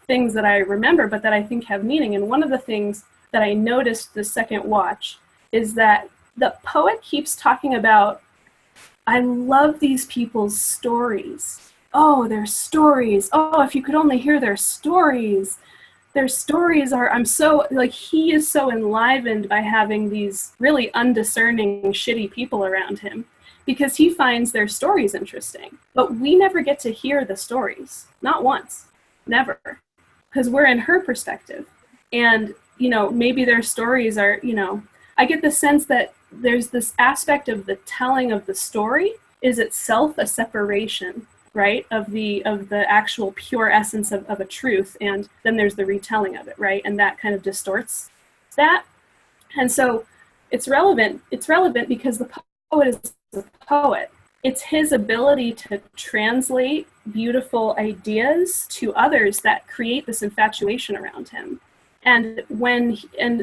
things that I remember, but that I think have meaning. And one of the things that I noticed the second watch is that the poet keeps talking about, I love these people's stories. Oh, their stories. Oh, if you could only hear their stories. Their stories are, he is so enlivened by having these really undiscerning, shitty people around him, because he finds their stories interesting. But we never get to hear the stories. Not once. Never. Because we're in her perspective. And, maybe their stories are, I get the sense that there's this aspect of the telling of the story is itself a separation, right, of the actual pure essence of a truth, and then there's the retelling of it, right, and that kind of distorts that. And so it's relevant because the poet is the poet. It's his ability to translate beautiful ideas to others that create this infatuation around him. And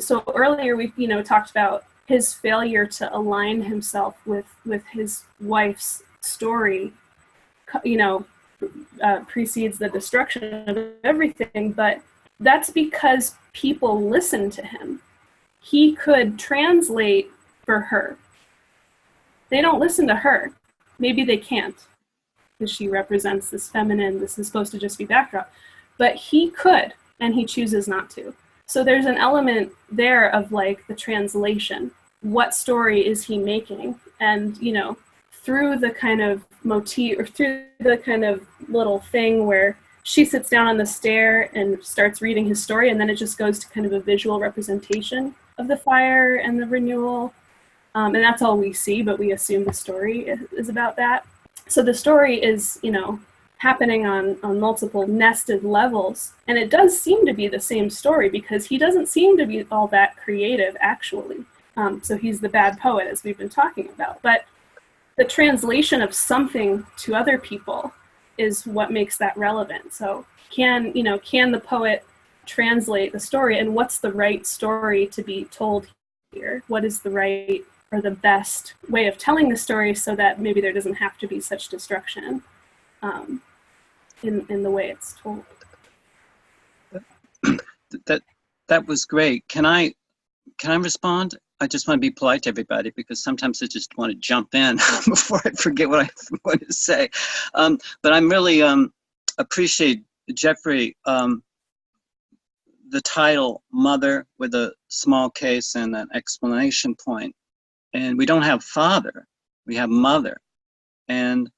so earlier we talked about his failure to align himself with his wife's story, precedes the destruction of everything, but that's because people listen to him. He could translate for her. They don't listen to her. Maybe they can't, because she represents this feminine, this is supposed to just be backdrop, but he could, and he chooses not to. So there's an element there of like the translation. What story is he making? And, through the kind of motif, or through the kind of little thing where she sits down on the stair and starts reading his story, and then it just goes to kind of a visual representation of the fire and the renewal. And that's all we see, but we assume the story is about that. So the story is, happening on multiple nested levels. And it does seem to be the same story, because he doesn't seem to be all that creative, actually. So he's the bad poet, as we've been talking about. But the translation of something to other people is what makes that relevant. So can the poet translate the story, and what's the right story to be told here? What is the right or the best way of telling the story, so that maybe there doesn't have to be such destruction in the way it's told? That was great. Can I respond? I just want to be polite to everybody, because sometimes I just want to jump in before I forget what I want to say. But I'm really appreciate, Geoffrey, the title Mother with a small case and an explanation point. And we don't have father, we have mother. And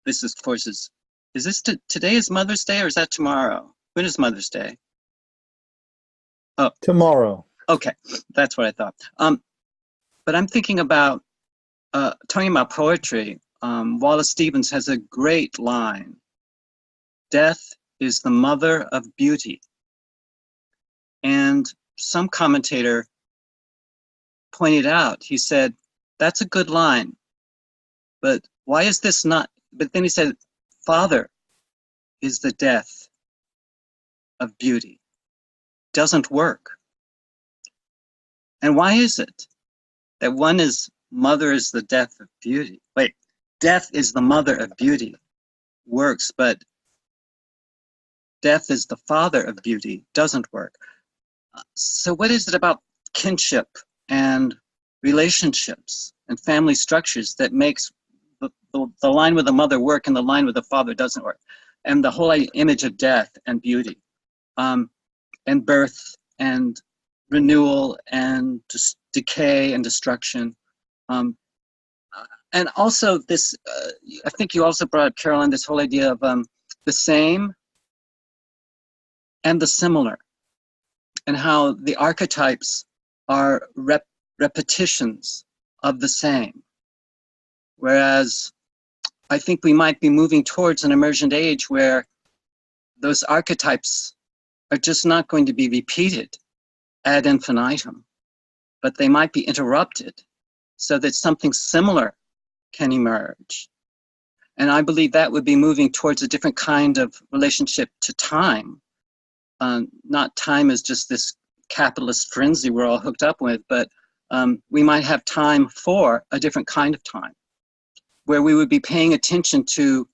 this is, of course, is this today is Mother's Day, or is that tomorrow? When is Mother's Day? Oh, Tomorrow. Okay, that's what I thought. But I'm thinking about, talking about poetry, Wallace Stevens has a great line: death is the mother of beauty. And some commentator pointed out, he said, that's a good line, but why is this not, but then he said, father is the death of beauty. Doesn't work. And why is it that one is mother is the death of beauty? Wait, death is the mother of beauty works, but death is the father of beauty doesn't work. So what is it about kinship and relationships and family structures that makes the line with the mother work and the line with the father doesn't work. And the whole image of death and beauty, and birth and renewal and decay and destruction. And also this, I think you also brought up, Carolyn, this whole idea of the same and the similar, and how the archetypes are repetitions of the same. Whereas I think we might be moving towards an emergent age where those archetypes are just not going to be repeated ad infinitum, but they might be interrupted so that something similar can emerge. And I believe that would be moving towards a different kind of relationship to time. Not time as just this capitalist frenzy we're all hooked up with, but we might have time for a different kind of time, where we would be paying attention to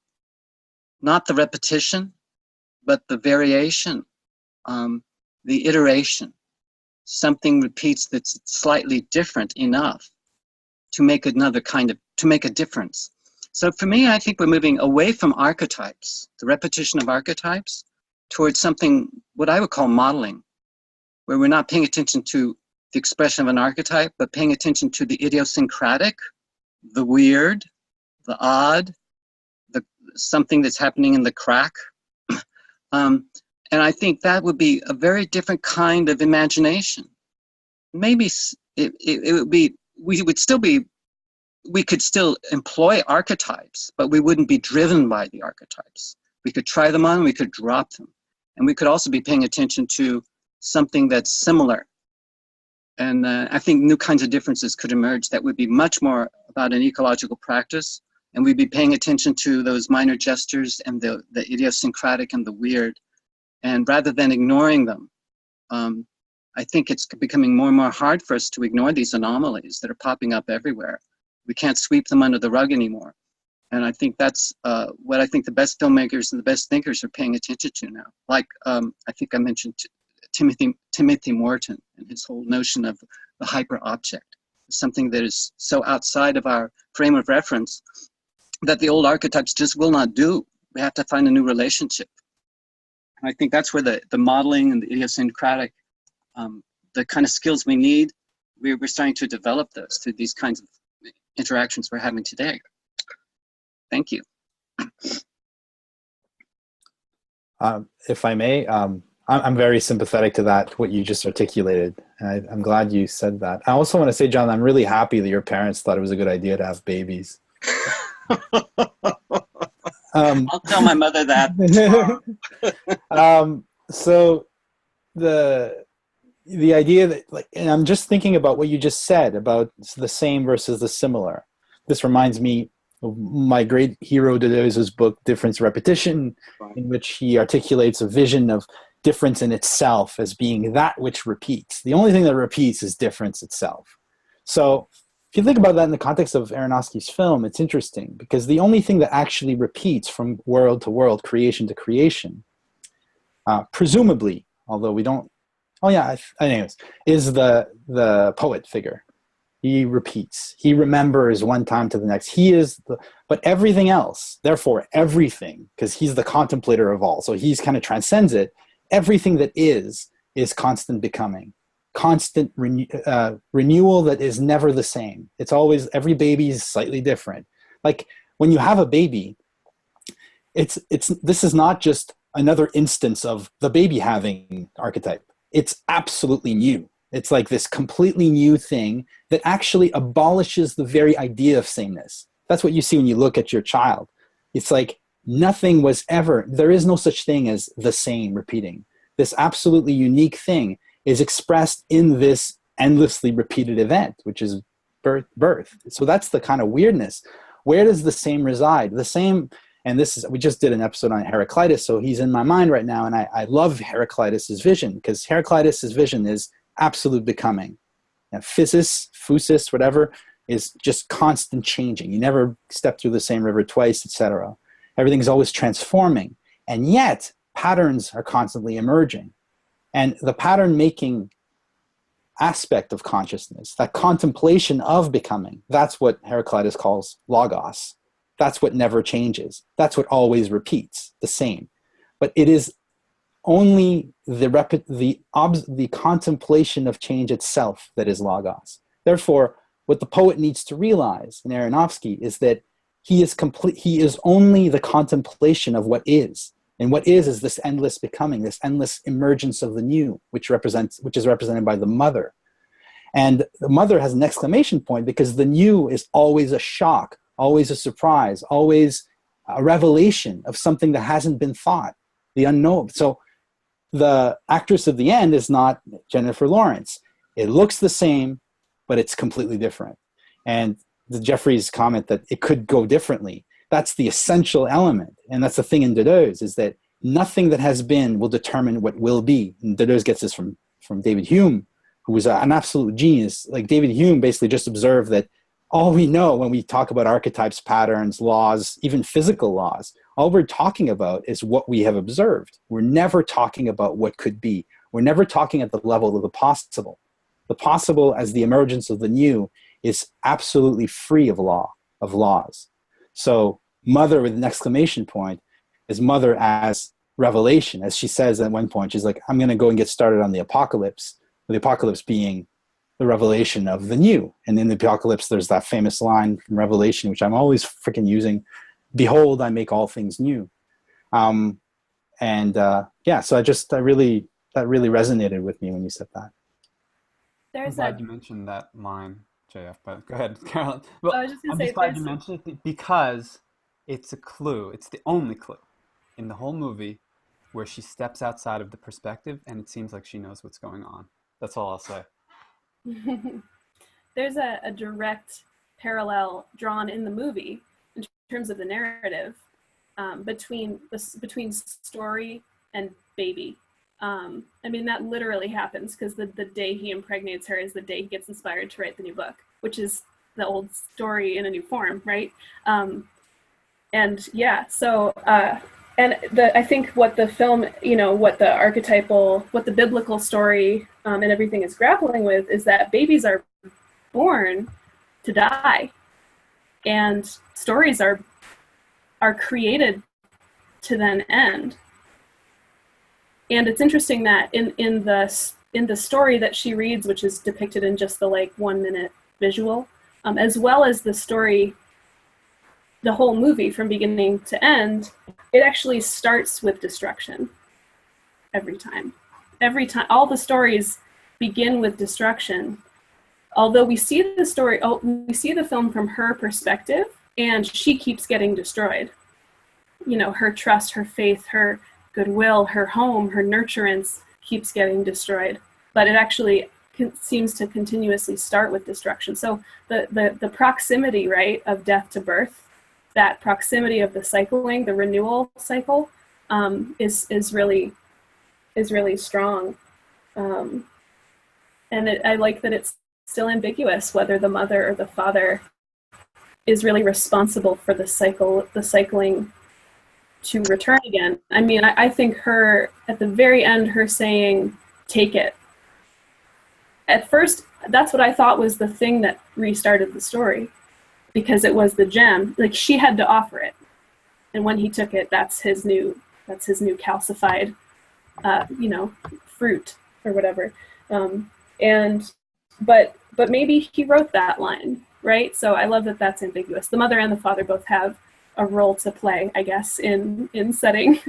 not the repetition, but the variation, the iteration. Something repeats that's slightly different enough to make to make a difference. So for me, I think we're moving away from archetypes, the repetition of archetypes, towards something, what I would call modeling, where we're not paying attention to the expression of an archetype, but paying attention to the idiosyncratic, the weird, the odd, something that's happening in the crack. And I think that would be a very different kind of imagination. Maybe it would be, we could still employ archetypes, but we wouldn't be driven by the archetypes. We could try them on, we could drop them. And we could also be paying attention to something that's similar. And I think new kinds of differences could emerge that would be much more about an ecological practice. And we'd be paying attention to those minor gestures and the idiosyncratic and the weird. And rather than ignoring them, I think it's becoming more and more hard for us to ignore these anomalies that are popping up everywhere. We can't sweep them under the rug anymore. And I think that's what I think the best filmmakers and the best thinkers are paying attention to now. Like I think I mentioned Timothy Morton and his whole notion of the hyper object, something that is so outside of our frame of reference that the old archetypes just will not do. We have to find a new relationship. And I think that's where the modeling and the idiosyncratic, the kind of skills we need, we're starting to develop those through these kinds of interactions we're having today. Thank you. If I may, I'm very sympathetic to that, what you just articulated. And I'm glad you said that. I also want to say, John, I'm really happy that your parents thought it was a good idea to have babies. I'll tell my mother that. So the idea that, like, and I'm just thinking about what you just said about the same versus the similar. This reminds me of my great hero Deleuze's book, Difference Repetition, in which he articulates a vision of difference in itself as being that which repeats. The only thing that repeats is difference itself. So if you think about that in the context of Aronofsky's film, it's interesting because the only thing that actually repeats from world to world, creation to creation, presumably, although we don't, anyways, is the poet figure. He repeats. He remembers one time to the next. He is but everything else, therefore everything, because he's the contemplator of all, so he's kind of transcends it. Everything that is constant becoming, constant renewal that is never the same. It's always, every baby is slightly different. Like when you have a baby, this is not just another instance of the baby having archetype. It's absolutely new. It's like this completely new thing that actually abolishes the very idea of sameness. That's what you see when you look at your child. It's like nothing was ever, there is no such thing as the same repeating. This absolutely unique thing is expressed in this endlessly repeated event, which is birth. So that's the kind of weirdness. Where does the same reside? The same, and this is, we just did an episode on Heraclitus, so he's in my mind right now, and I love Heraclitus's vision, because Heraclitus's vision is absolute becoming. Physis, whatever, is just constant changing. You never step through the same river twice, etc. Everything's always transforming, and yet patterns are constantly emerging. And the pattern making aspect of consciousness, that contemplation of becoming, that's what Heraclitus calls logos. That's what never changes. That's what always repeats, the same. But it is only the contemplation of change itself that is logos. Therefore, what the poet needs to realize in Aronofsky is that he is only the contemplation of what is. And what is this endless becoming, this endless emergence of the new, which is represented by the mother. And the mother has an exclamation point because the new is always a shock, always a surprise, always a revelation of something that hasn't been thought, the unknown. So the actress of the end is not Jennifer Lawrence. It looks the same, but it's completely different. And the Geoffrey's comment that it could go differently, that's the essential element. And that's the thing in Deleuze, is that nothing that has been will determine what will be. And Deleuze gets this from David Hume, who was an absolute genius. Like David Hume basically just observed that all we know when we talk about archetypes, patterns, laws, even physical laws, all we're talking about is what we have observed. We're never talking about what could be. We're never talking at the level of the possible. The possible as the emergence of the new is absolutely free of laws. So mother with an exclamation point is mother as revelation. As she says at one point, she's like, I'm going to go and get started on the apocalypse. The apocalypse being the revelation of the new. And in the apocalypse, there's that famous line from Revelation, which I'm always freaking using, behold, I make all things new. So that really resonated with me when you said that. I'm glad you mentioned that line, JF, but go ahead, Carolyn. Well, I was just I'm just glad you mentioned it because it's a clue. It's the only clue in the whole movie where she steps outside of the perspective and it seems like she knows what's going on. That's all I'll say. There's a direct parallel drawn in the movie in terms of the narrative between story and baby. I mean, that literally happens because the day he impregnates her is the day he gets inspired to write the new book, which is the old story in a new form, right? I think what the film, what the archetypal, what the biblical story and everything is grappling with is that babies are born to die, and stories are created to then end. And it's interesting that in the story that she reads, which is depicted in just the 1 minute visual, as well as the story, the whole movie from beginning to end, it actually starts with destruction every time. All the stories begin with destruction. Although we see the film from her perspective, and she keeps getting destroyed. Her trust, her faith, her goodwill, her home, her nurturance keeps getting destroyed. But it actually seems to continuously start with destruction. So the proximity, right, of death to birth, that proximity of the cycling, the renewal cycle, is really strong. I like that it's still ambiguous whether the mother or the father is really responsible for the cycling to return again. I mean, I think her, at the very end, her saying, take it. At first, that's what I thought was the thing that restarted the story, because it was the gem. She had to offer it. And when he took it, that's his new calcified, fruit or whatever. But maybe he wrote that line, right? So I love that that's ambiguous. The mother and the father both have a role to play, I guess, in setting.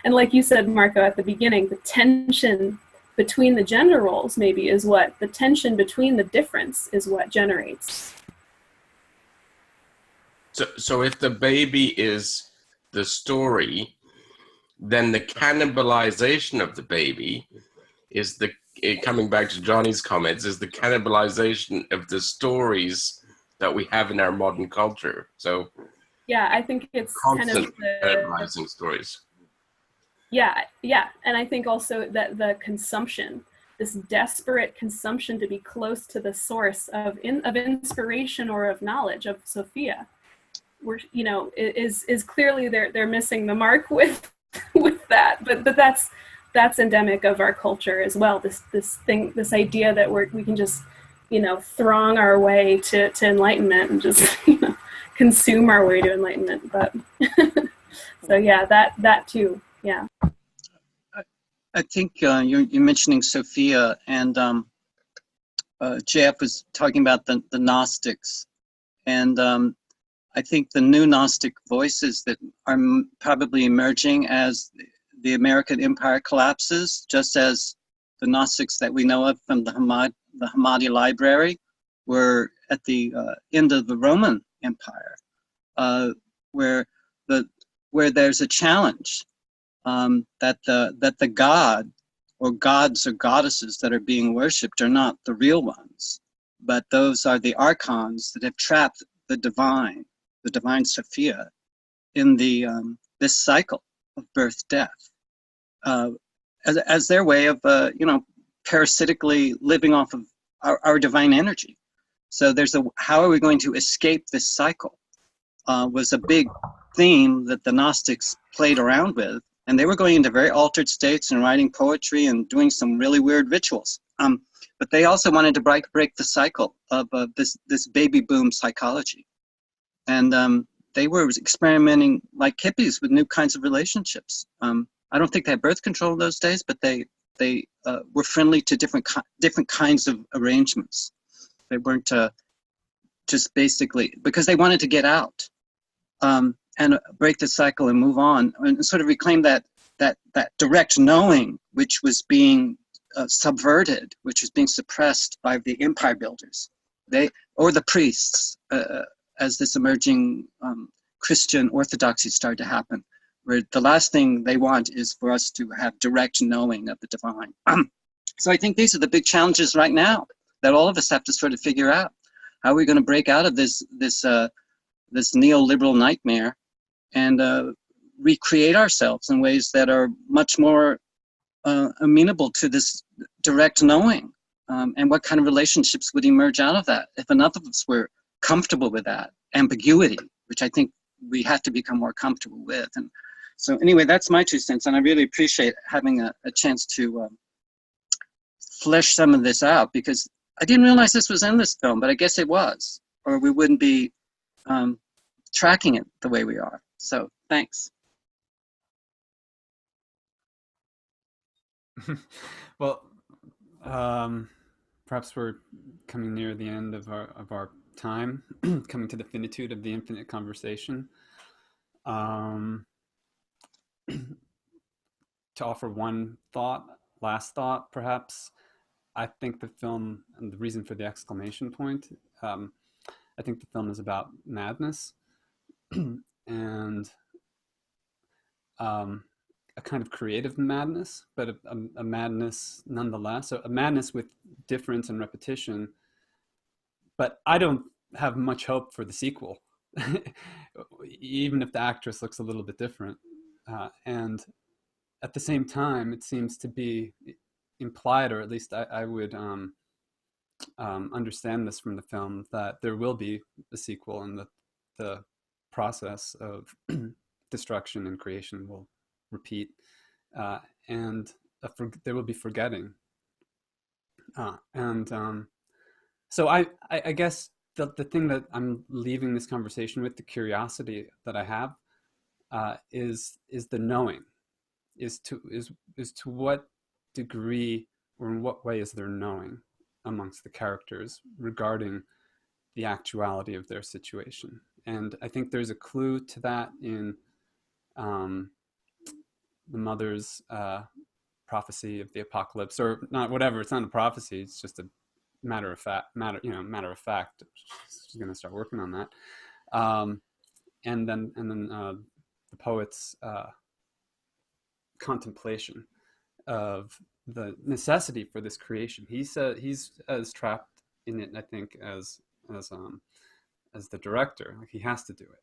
And like you said, Marco, at the beginning, the tension between the gender roles the tension between the difference is what generates. So if the baby is the story, then the cannibalization of the baby is coming back to Johnny's comments, is the cannibalization of the stories that we have in our modern culture. So yeah, I think it's constant kind of cannibalizing stories. Yeah, and I think also that the consumption, this desperate consumption to be close to the source of inspiration or of knowledge of Sophia, is clearly they're missing the mark with that. But that's endemic of our culture as well. This idea that we can just, throng our way to enlightenment and just consume our way to enlightenment. But so yeah, that too. Yeah. I think you're mentioning Sophia, and JF was talking about the Gnostics, and I think the new Gnostic voices that are probably emerging as the American empire collapses, just as the Gnostics that we know of from the Hammadi library were at the end of the Roman Empire, where there's a challenge that the god or gods or goddesses that are being worshipped are not the real ones, but those are the archons that have trapped the divine Sophia in this cycle of birth death, as their way of parasitically living off of our divine energy. So how are we going to escape this cycle was a big theme that the Gnostics played around with, and they were going into very altered states and writing poetry and doing some really weird rituals. But they also wanted to break the cycle of this baby boom psychology. And they were experimenting like hippies with new kinds of relationships. I don't think they had birth control in those days, but they were friendly to different kinds of arrangements. They weren't just basically, because they wanted to get out and break the cycle and move on and sort of reclaim that direct knowing which was being subverted, which was being suppressed by the empire builders, or the priests, as this emerging Christian orthodoxy started to happen, where the last thing they want is for us to have direct knowing of the divine. So I think these are the big challenges right now that all of us have to sort of figure out. How are we going to break out of this neoliberal nightmare and recreate ourselves in ways that are much more amenable to this direct knowing? And what kind of relationships would emerge out of that if enough of us were comfortable with that ambiguity, which I think we have to become more comfortable with. And so anyway, that's my 2 cents, and I really appreciate having a chance to flesh some of this out, because I didn't realize this was in this film, but I guess it was, or we wouldn't be tracking it the way we are. So thanks. Well, perhaps we're coming near the end of our time, coming to the finitude of the infinite conversation. To offer one last thought, perhaps, I think the film, and the reason for the exclamation point, I think the film is about madness and a kind of creative madness, but a madness nonetheless, a madness with difference and repetition. But I don't have much hope for the sequel, even if the actress looks a little bit different. And at the same time, it seems to be implied, or at least I would understand this from the film, that there will be a sequel, and that the process of destruction and creation will repeat, and there will be forgetting. So I guess the thing that I'm leaving this conversation with, the curiosity that I have, is the knowing, is to what degree or in what way is there knowing amongst the characters regarding the actuality of their situation. And I think there's a clue to that in the mother's prophecy of the apocalypse, or not, whatever. It's not a prophecy. It's just a matter of fact. She's going to start working on that. And then the poet's contemplation of the necessity for this creation. He's as trapped in it, I think, as the director. Like, he has to do it.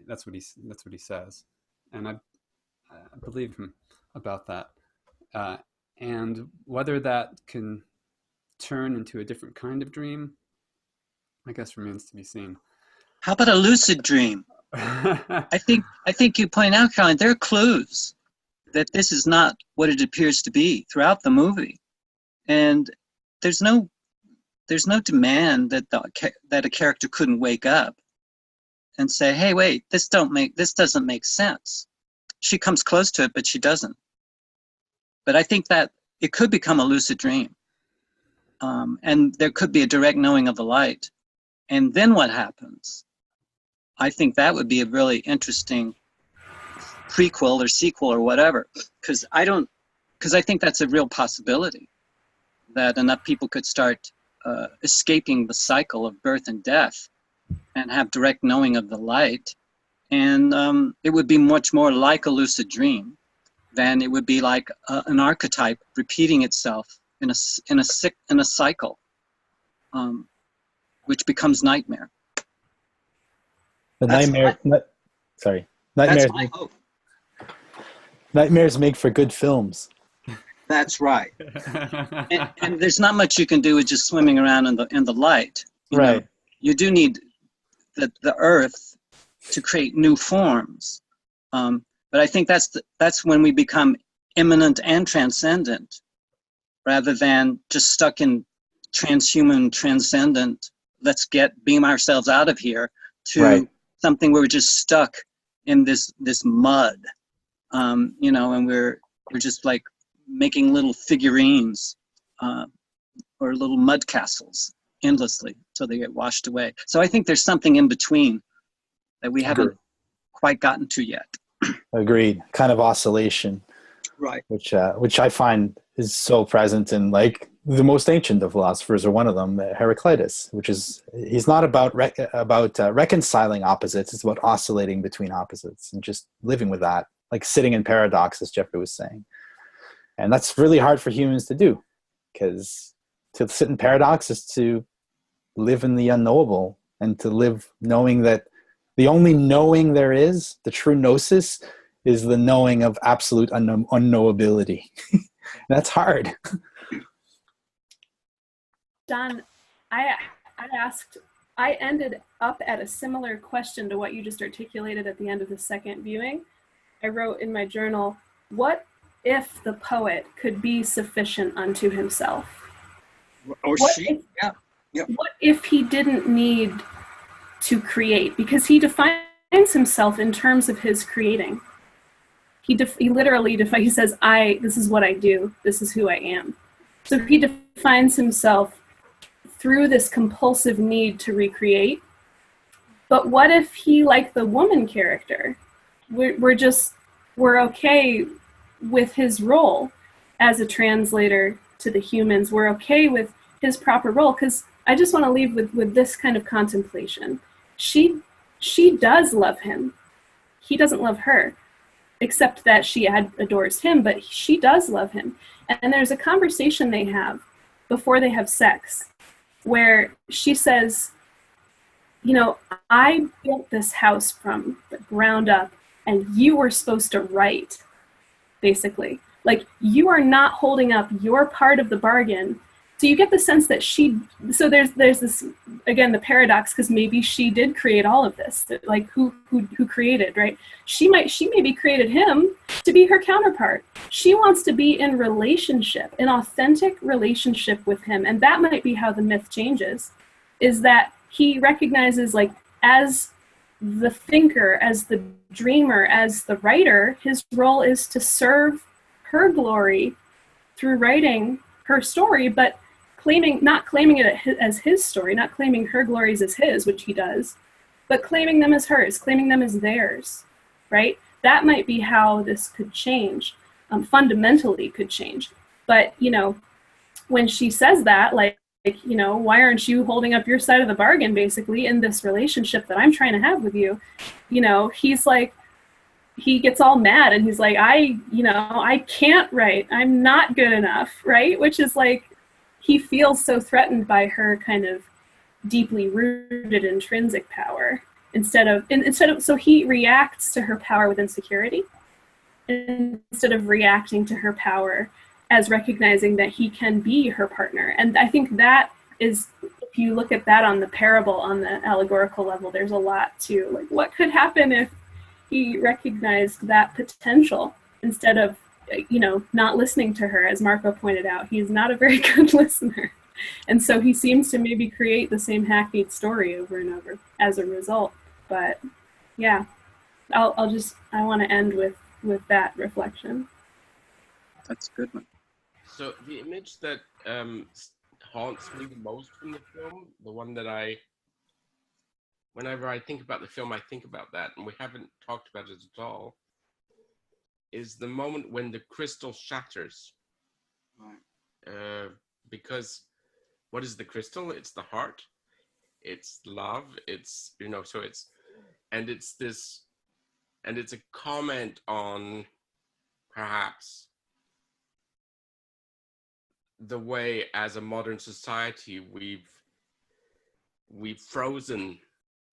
That's what he says, and I believe him about that. And whether that can turn into a different kind of dream, I guess, remains to be seen. How about a lucid dream? I think you point out, Colin, there are clues. that this is not what it appears to be throughout the movie. And there's no demand that that a character couldn't wake up and say, hey, wait, this doesn't make sense. She comes close to it, but she doesn't. But I think that it could become a lucid dream. And there could be a direct knowing of the light. And then what happens? I think that would be a really interesting prequel or sequel or whatever, because I think that's a real possibility, that enough people could start escaping the cycle of birth and death and have direct knowing of the light. And it would be much more like a lucid dream than it would be like an archetype repeating itself in a cycle, which becomes nightmare. The That's nightmares. my hope. Nightmares make for good films. That's right. And there's not much you can do with just swimming around in the light. You know, you do need the earth to create new forms. But I think that's when we become immanent and transcendent, rather than just stuck in transhuman, transcendent, let's beam ourselves out of here, to something where we're just stuck in this mud, you know, and we're just like making little figurines or little mud castles endlessly till they get washed away. So I think there's something in between that we haven't quite gotten to yet. Agreed. Kind of oscillation, Right. which I find is so present in like the most ancient of philosophers, or one of them, Heraclitus, which is, he's not about reconciling opposites. It's about oscillating between opposites and just living with that, like sitting in paradox, as Geoffrey was saying. And that's really hard for humans to do, because to sit in paradox is to live in the unknowable, and to live knowing that the only knowing there is, the true gnosis, is the knowing of absolute unknowability. That's hard. Don, I ended up at a similar question to what you just articulated at the end of the second viewing. I wrote in my journal, what if the poet could be sufficient unto himself? Or What she, yeah. What if he didn't need to create? Because he defines himself in terms of his creating. He literally defines, he says, this is what I do, this is who I am. So he defines himself through this compulsive need to recreate. But what if he, like the woman character, we're okay with his role as a translator to the humans. We're okay with his proper role, because I just want to leave with this kind of contemplation. She does love him. He doesn't love her, except that she adores him, but she does love him. And there's a conversation they have before they have sex where she says, you know, I built this house from the ground up, and you were supposed to write, basically. Like, you are not holding up your part of the bargain. So you get the sense that so there's this, again, the paradox, because maybe she did create all of this, like who created, right? She maybe created him to be her counterpart. She wants to be in relationship, an authentic relationship with him. And that might be how the myth changes, is that he recognizes, like, as the thinker, as the dreamer, as the writer, his role is to serve her glory through writing her story, but not claiming it as his story, not claiming her glories as his, which he does, but claiming them as hers, claiming them as theirs, right? That might be how this could change, fundamentally could change. But, you know, when she says that, like, you know, why aren't you holding up your side of the bargain, basically, in this relationship that I'm trying to have with you? You know, he's like, he gets all mad, and he's like, I can't write. I'm not good enough, right? Which is like, he feels so threatened by her kind of deeply rooted intrinsic power so he reacts to her power with insecurity instead of reacting to her power as recognizing that he can be her partner. And I think that is, if you look at that on the parable, on the allegorical level, there's a lot to, like, what could happen if he recognized that potential instead of, not listening to her. As Marco pointed out, he's not a very good listener. And so he seems to maybe create the same hackneyed story over and over as a result. But yeah, I want to end with that reflection. That's a good one. So the image that haunts me the most from the film, the one that whenever I think about the film, I think about that, and we haven't talked about it at all, is the moment when the crystal shatters. Right. Because what is the crystal? It's the heart. It's love. It's, so it's a comment on perhaps the way as a modern society we've frozen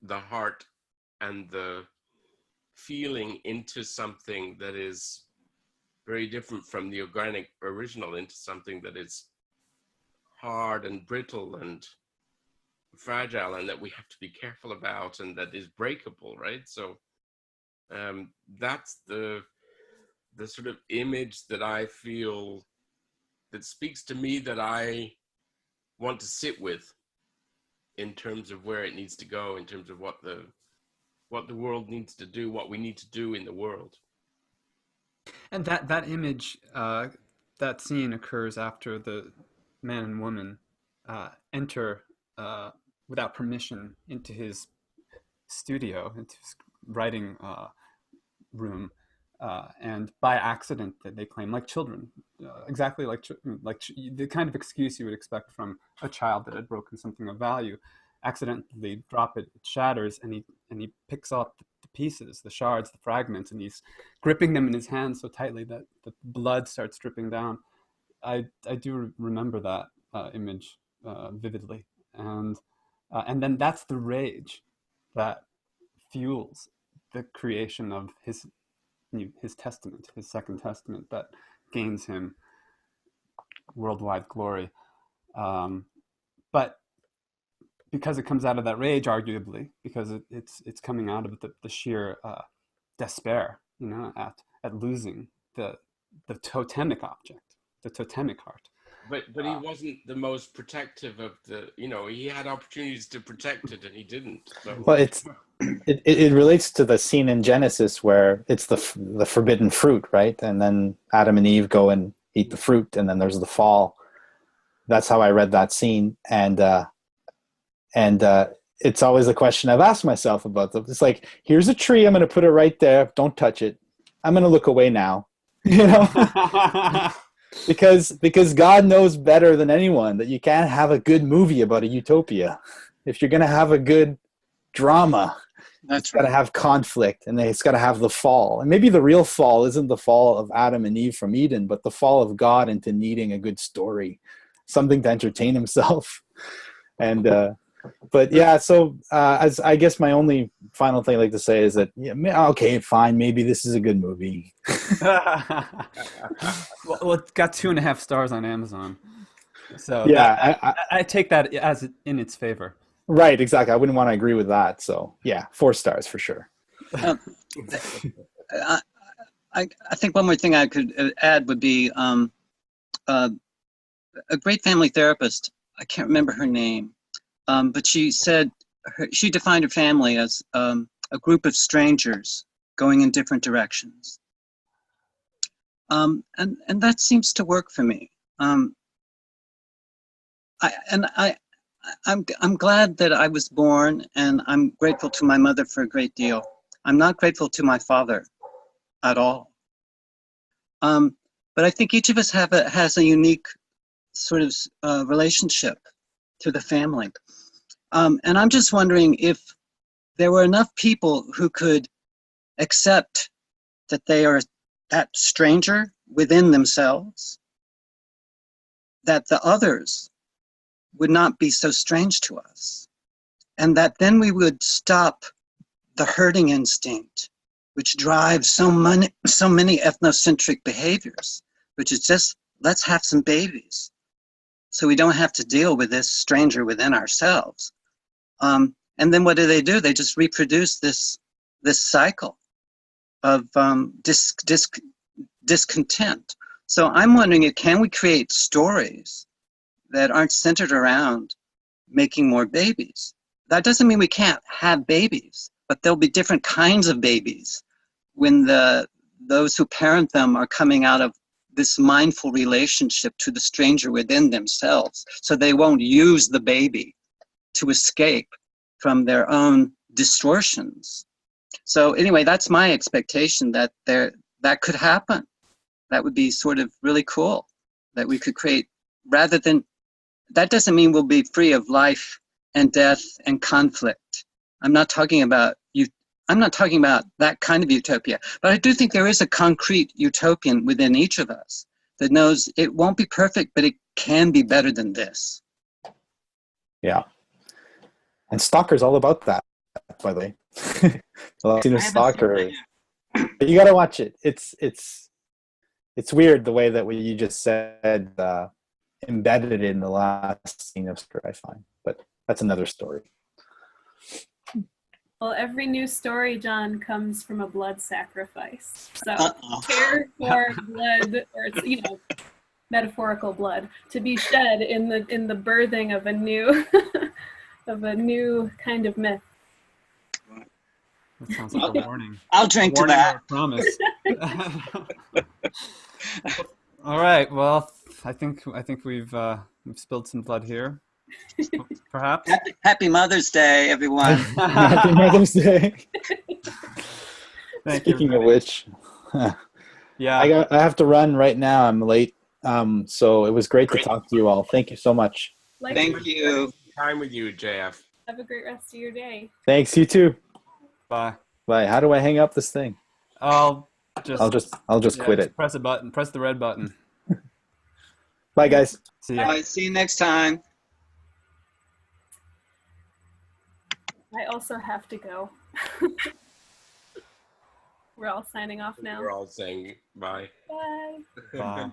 the heart and the feeling into something that is very different from the organic original, into something that is hard and brittle and fragile, and that we have to be careful about, and that is breakable, right? So that's the sort of image that I feel that speaks to me, that I want to sit with in terms of where it needs to go, in terms of what the world needs to do, what we need to do in the world. And that image, that scene occurs after the man and woman enter without permission into his studio, into his writing room, and by accident, that they claim, like children, exactly like the kind of excuse you would expect from a child that had broken something of value, accidentally drop it, it shatters, and he picks up the pieces, the shards, the fragments, and he's gripping them in his hands so tightly that the blood starts dripping down. I do remember that image vividly, and then that's the rage that fuels the creation of his testament, his second testament, that gains him worldwide glory. But because it comes out of that rage, arguably, because it's coming out of the sheer despair, at losing the totemic object, the totemic heart. But he wasn't the most protective of the, he had opportunities to protect it and he didn't. So. Well, it relates to the scene in Genesis where it's the forbidden fruit, right? And then Adam and Eve go and eat the fruit, and then there's the fall. That's how I read that scene, and it's always a question I've asked myself about them. It's like, here's a tree, I'm going to put it right there. Don't touch it. I'm going to look away now, because God knows better than anyone that you can't have a good movie about a utopia. If you're going to have a good drama, it's got to have conflict, and it's got to have the fall. And maybe the real fall isn't the fall of Adam and Eve from Eden, but the fall of God into needing a good story, something to entertain himself. And but yeah, so as I guess my only final thing I'd like to say is that, okay, fine, maybe this is a good movie. Well, it got 2.5 stars on Amazon, so yeah, I take that as in its favor. Right, exactly. I wouldn't want to agree with that. So yeah, 4 stars for sure. I think one more thing I could add would be a great family therapist. I can't remember her name, but she said she defined her family as a group of strangers going in different directions, and that seems to work for me. I'm glad that I was born, and I'm grateful to my mother for a great deal. I'm not grateful to my father at all. But I think each of us has a unique sort of relationship to the family. And I'm just wondering if there were enough people who could accept that they are that stranger within themselves, that the others would not be so strange to us, and that then we would stop the herding instinct, which drives so many ethnocentric behaviors, which is just, let's have some babies so we don't have to deal with this stranger within ourselves. And then what do? They just reproduce this cycle of discontent. So I'm wondering, can we create stories that aren't centered around making more babies? That doesn't mean we can't have babies, but there'll be different kinds of babies when those who parent them are coming out of this mindful relationship to the stranger within themselves. So they won't use the baby to escape from their own distortions. So anyway, that's my expectation, that that could happen. That would be sort of really cool, that we could create, rather than, that doesn't mean we'll be free of life and death and conflict. I'm not talking about that kind of utopia, but I do think there is a concrete utopian within each of us that knows it won't be perfect, but it can be better than this. Yeah. And Stalker's all about that, by the way. I've seen a Stalker. But you got to watch it. It's weird the way that what you just said embedded in the last scene of Stalker, I find. But that's another story. Well, every new story, John, comes from a blood sacrifice. So care for blood, or metaphorical blood, to be shed in the birthing of a new of a new kind of myth. That sounds like a warning. I'll drink to that. Or a promise. All right. Well, I think we've spilled some blood here. Perhaps. Happy Mother's Day, everyone. Happy Mother's Day. Speaking of which, yeah, I have to run right now. I'm late. So it was great to talk to you all. Thank you so much. Thank you. Time with you, JF. Have a great rest of your day. Thanks. You too. Bye. Bye. How do I hang up this thing? I'll just quit it. Press a button. Press the red button. Bye, guys. See ya. Bye. See you next time. I also have to go. We're all signing off now. We're all saying bye. Bye. Bye.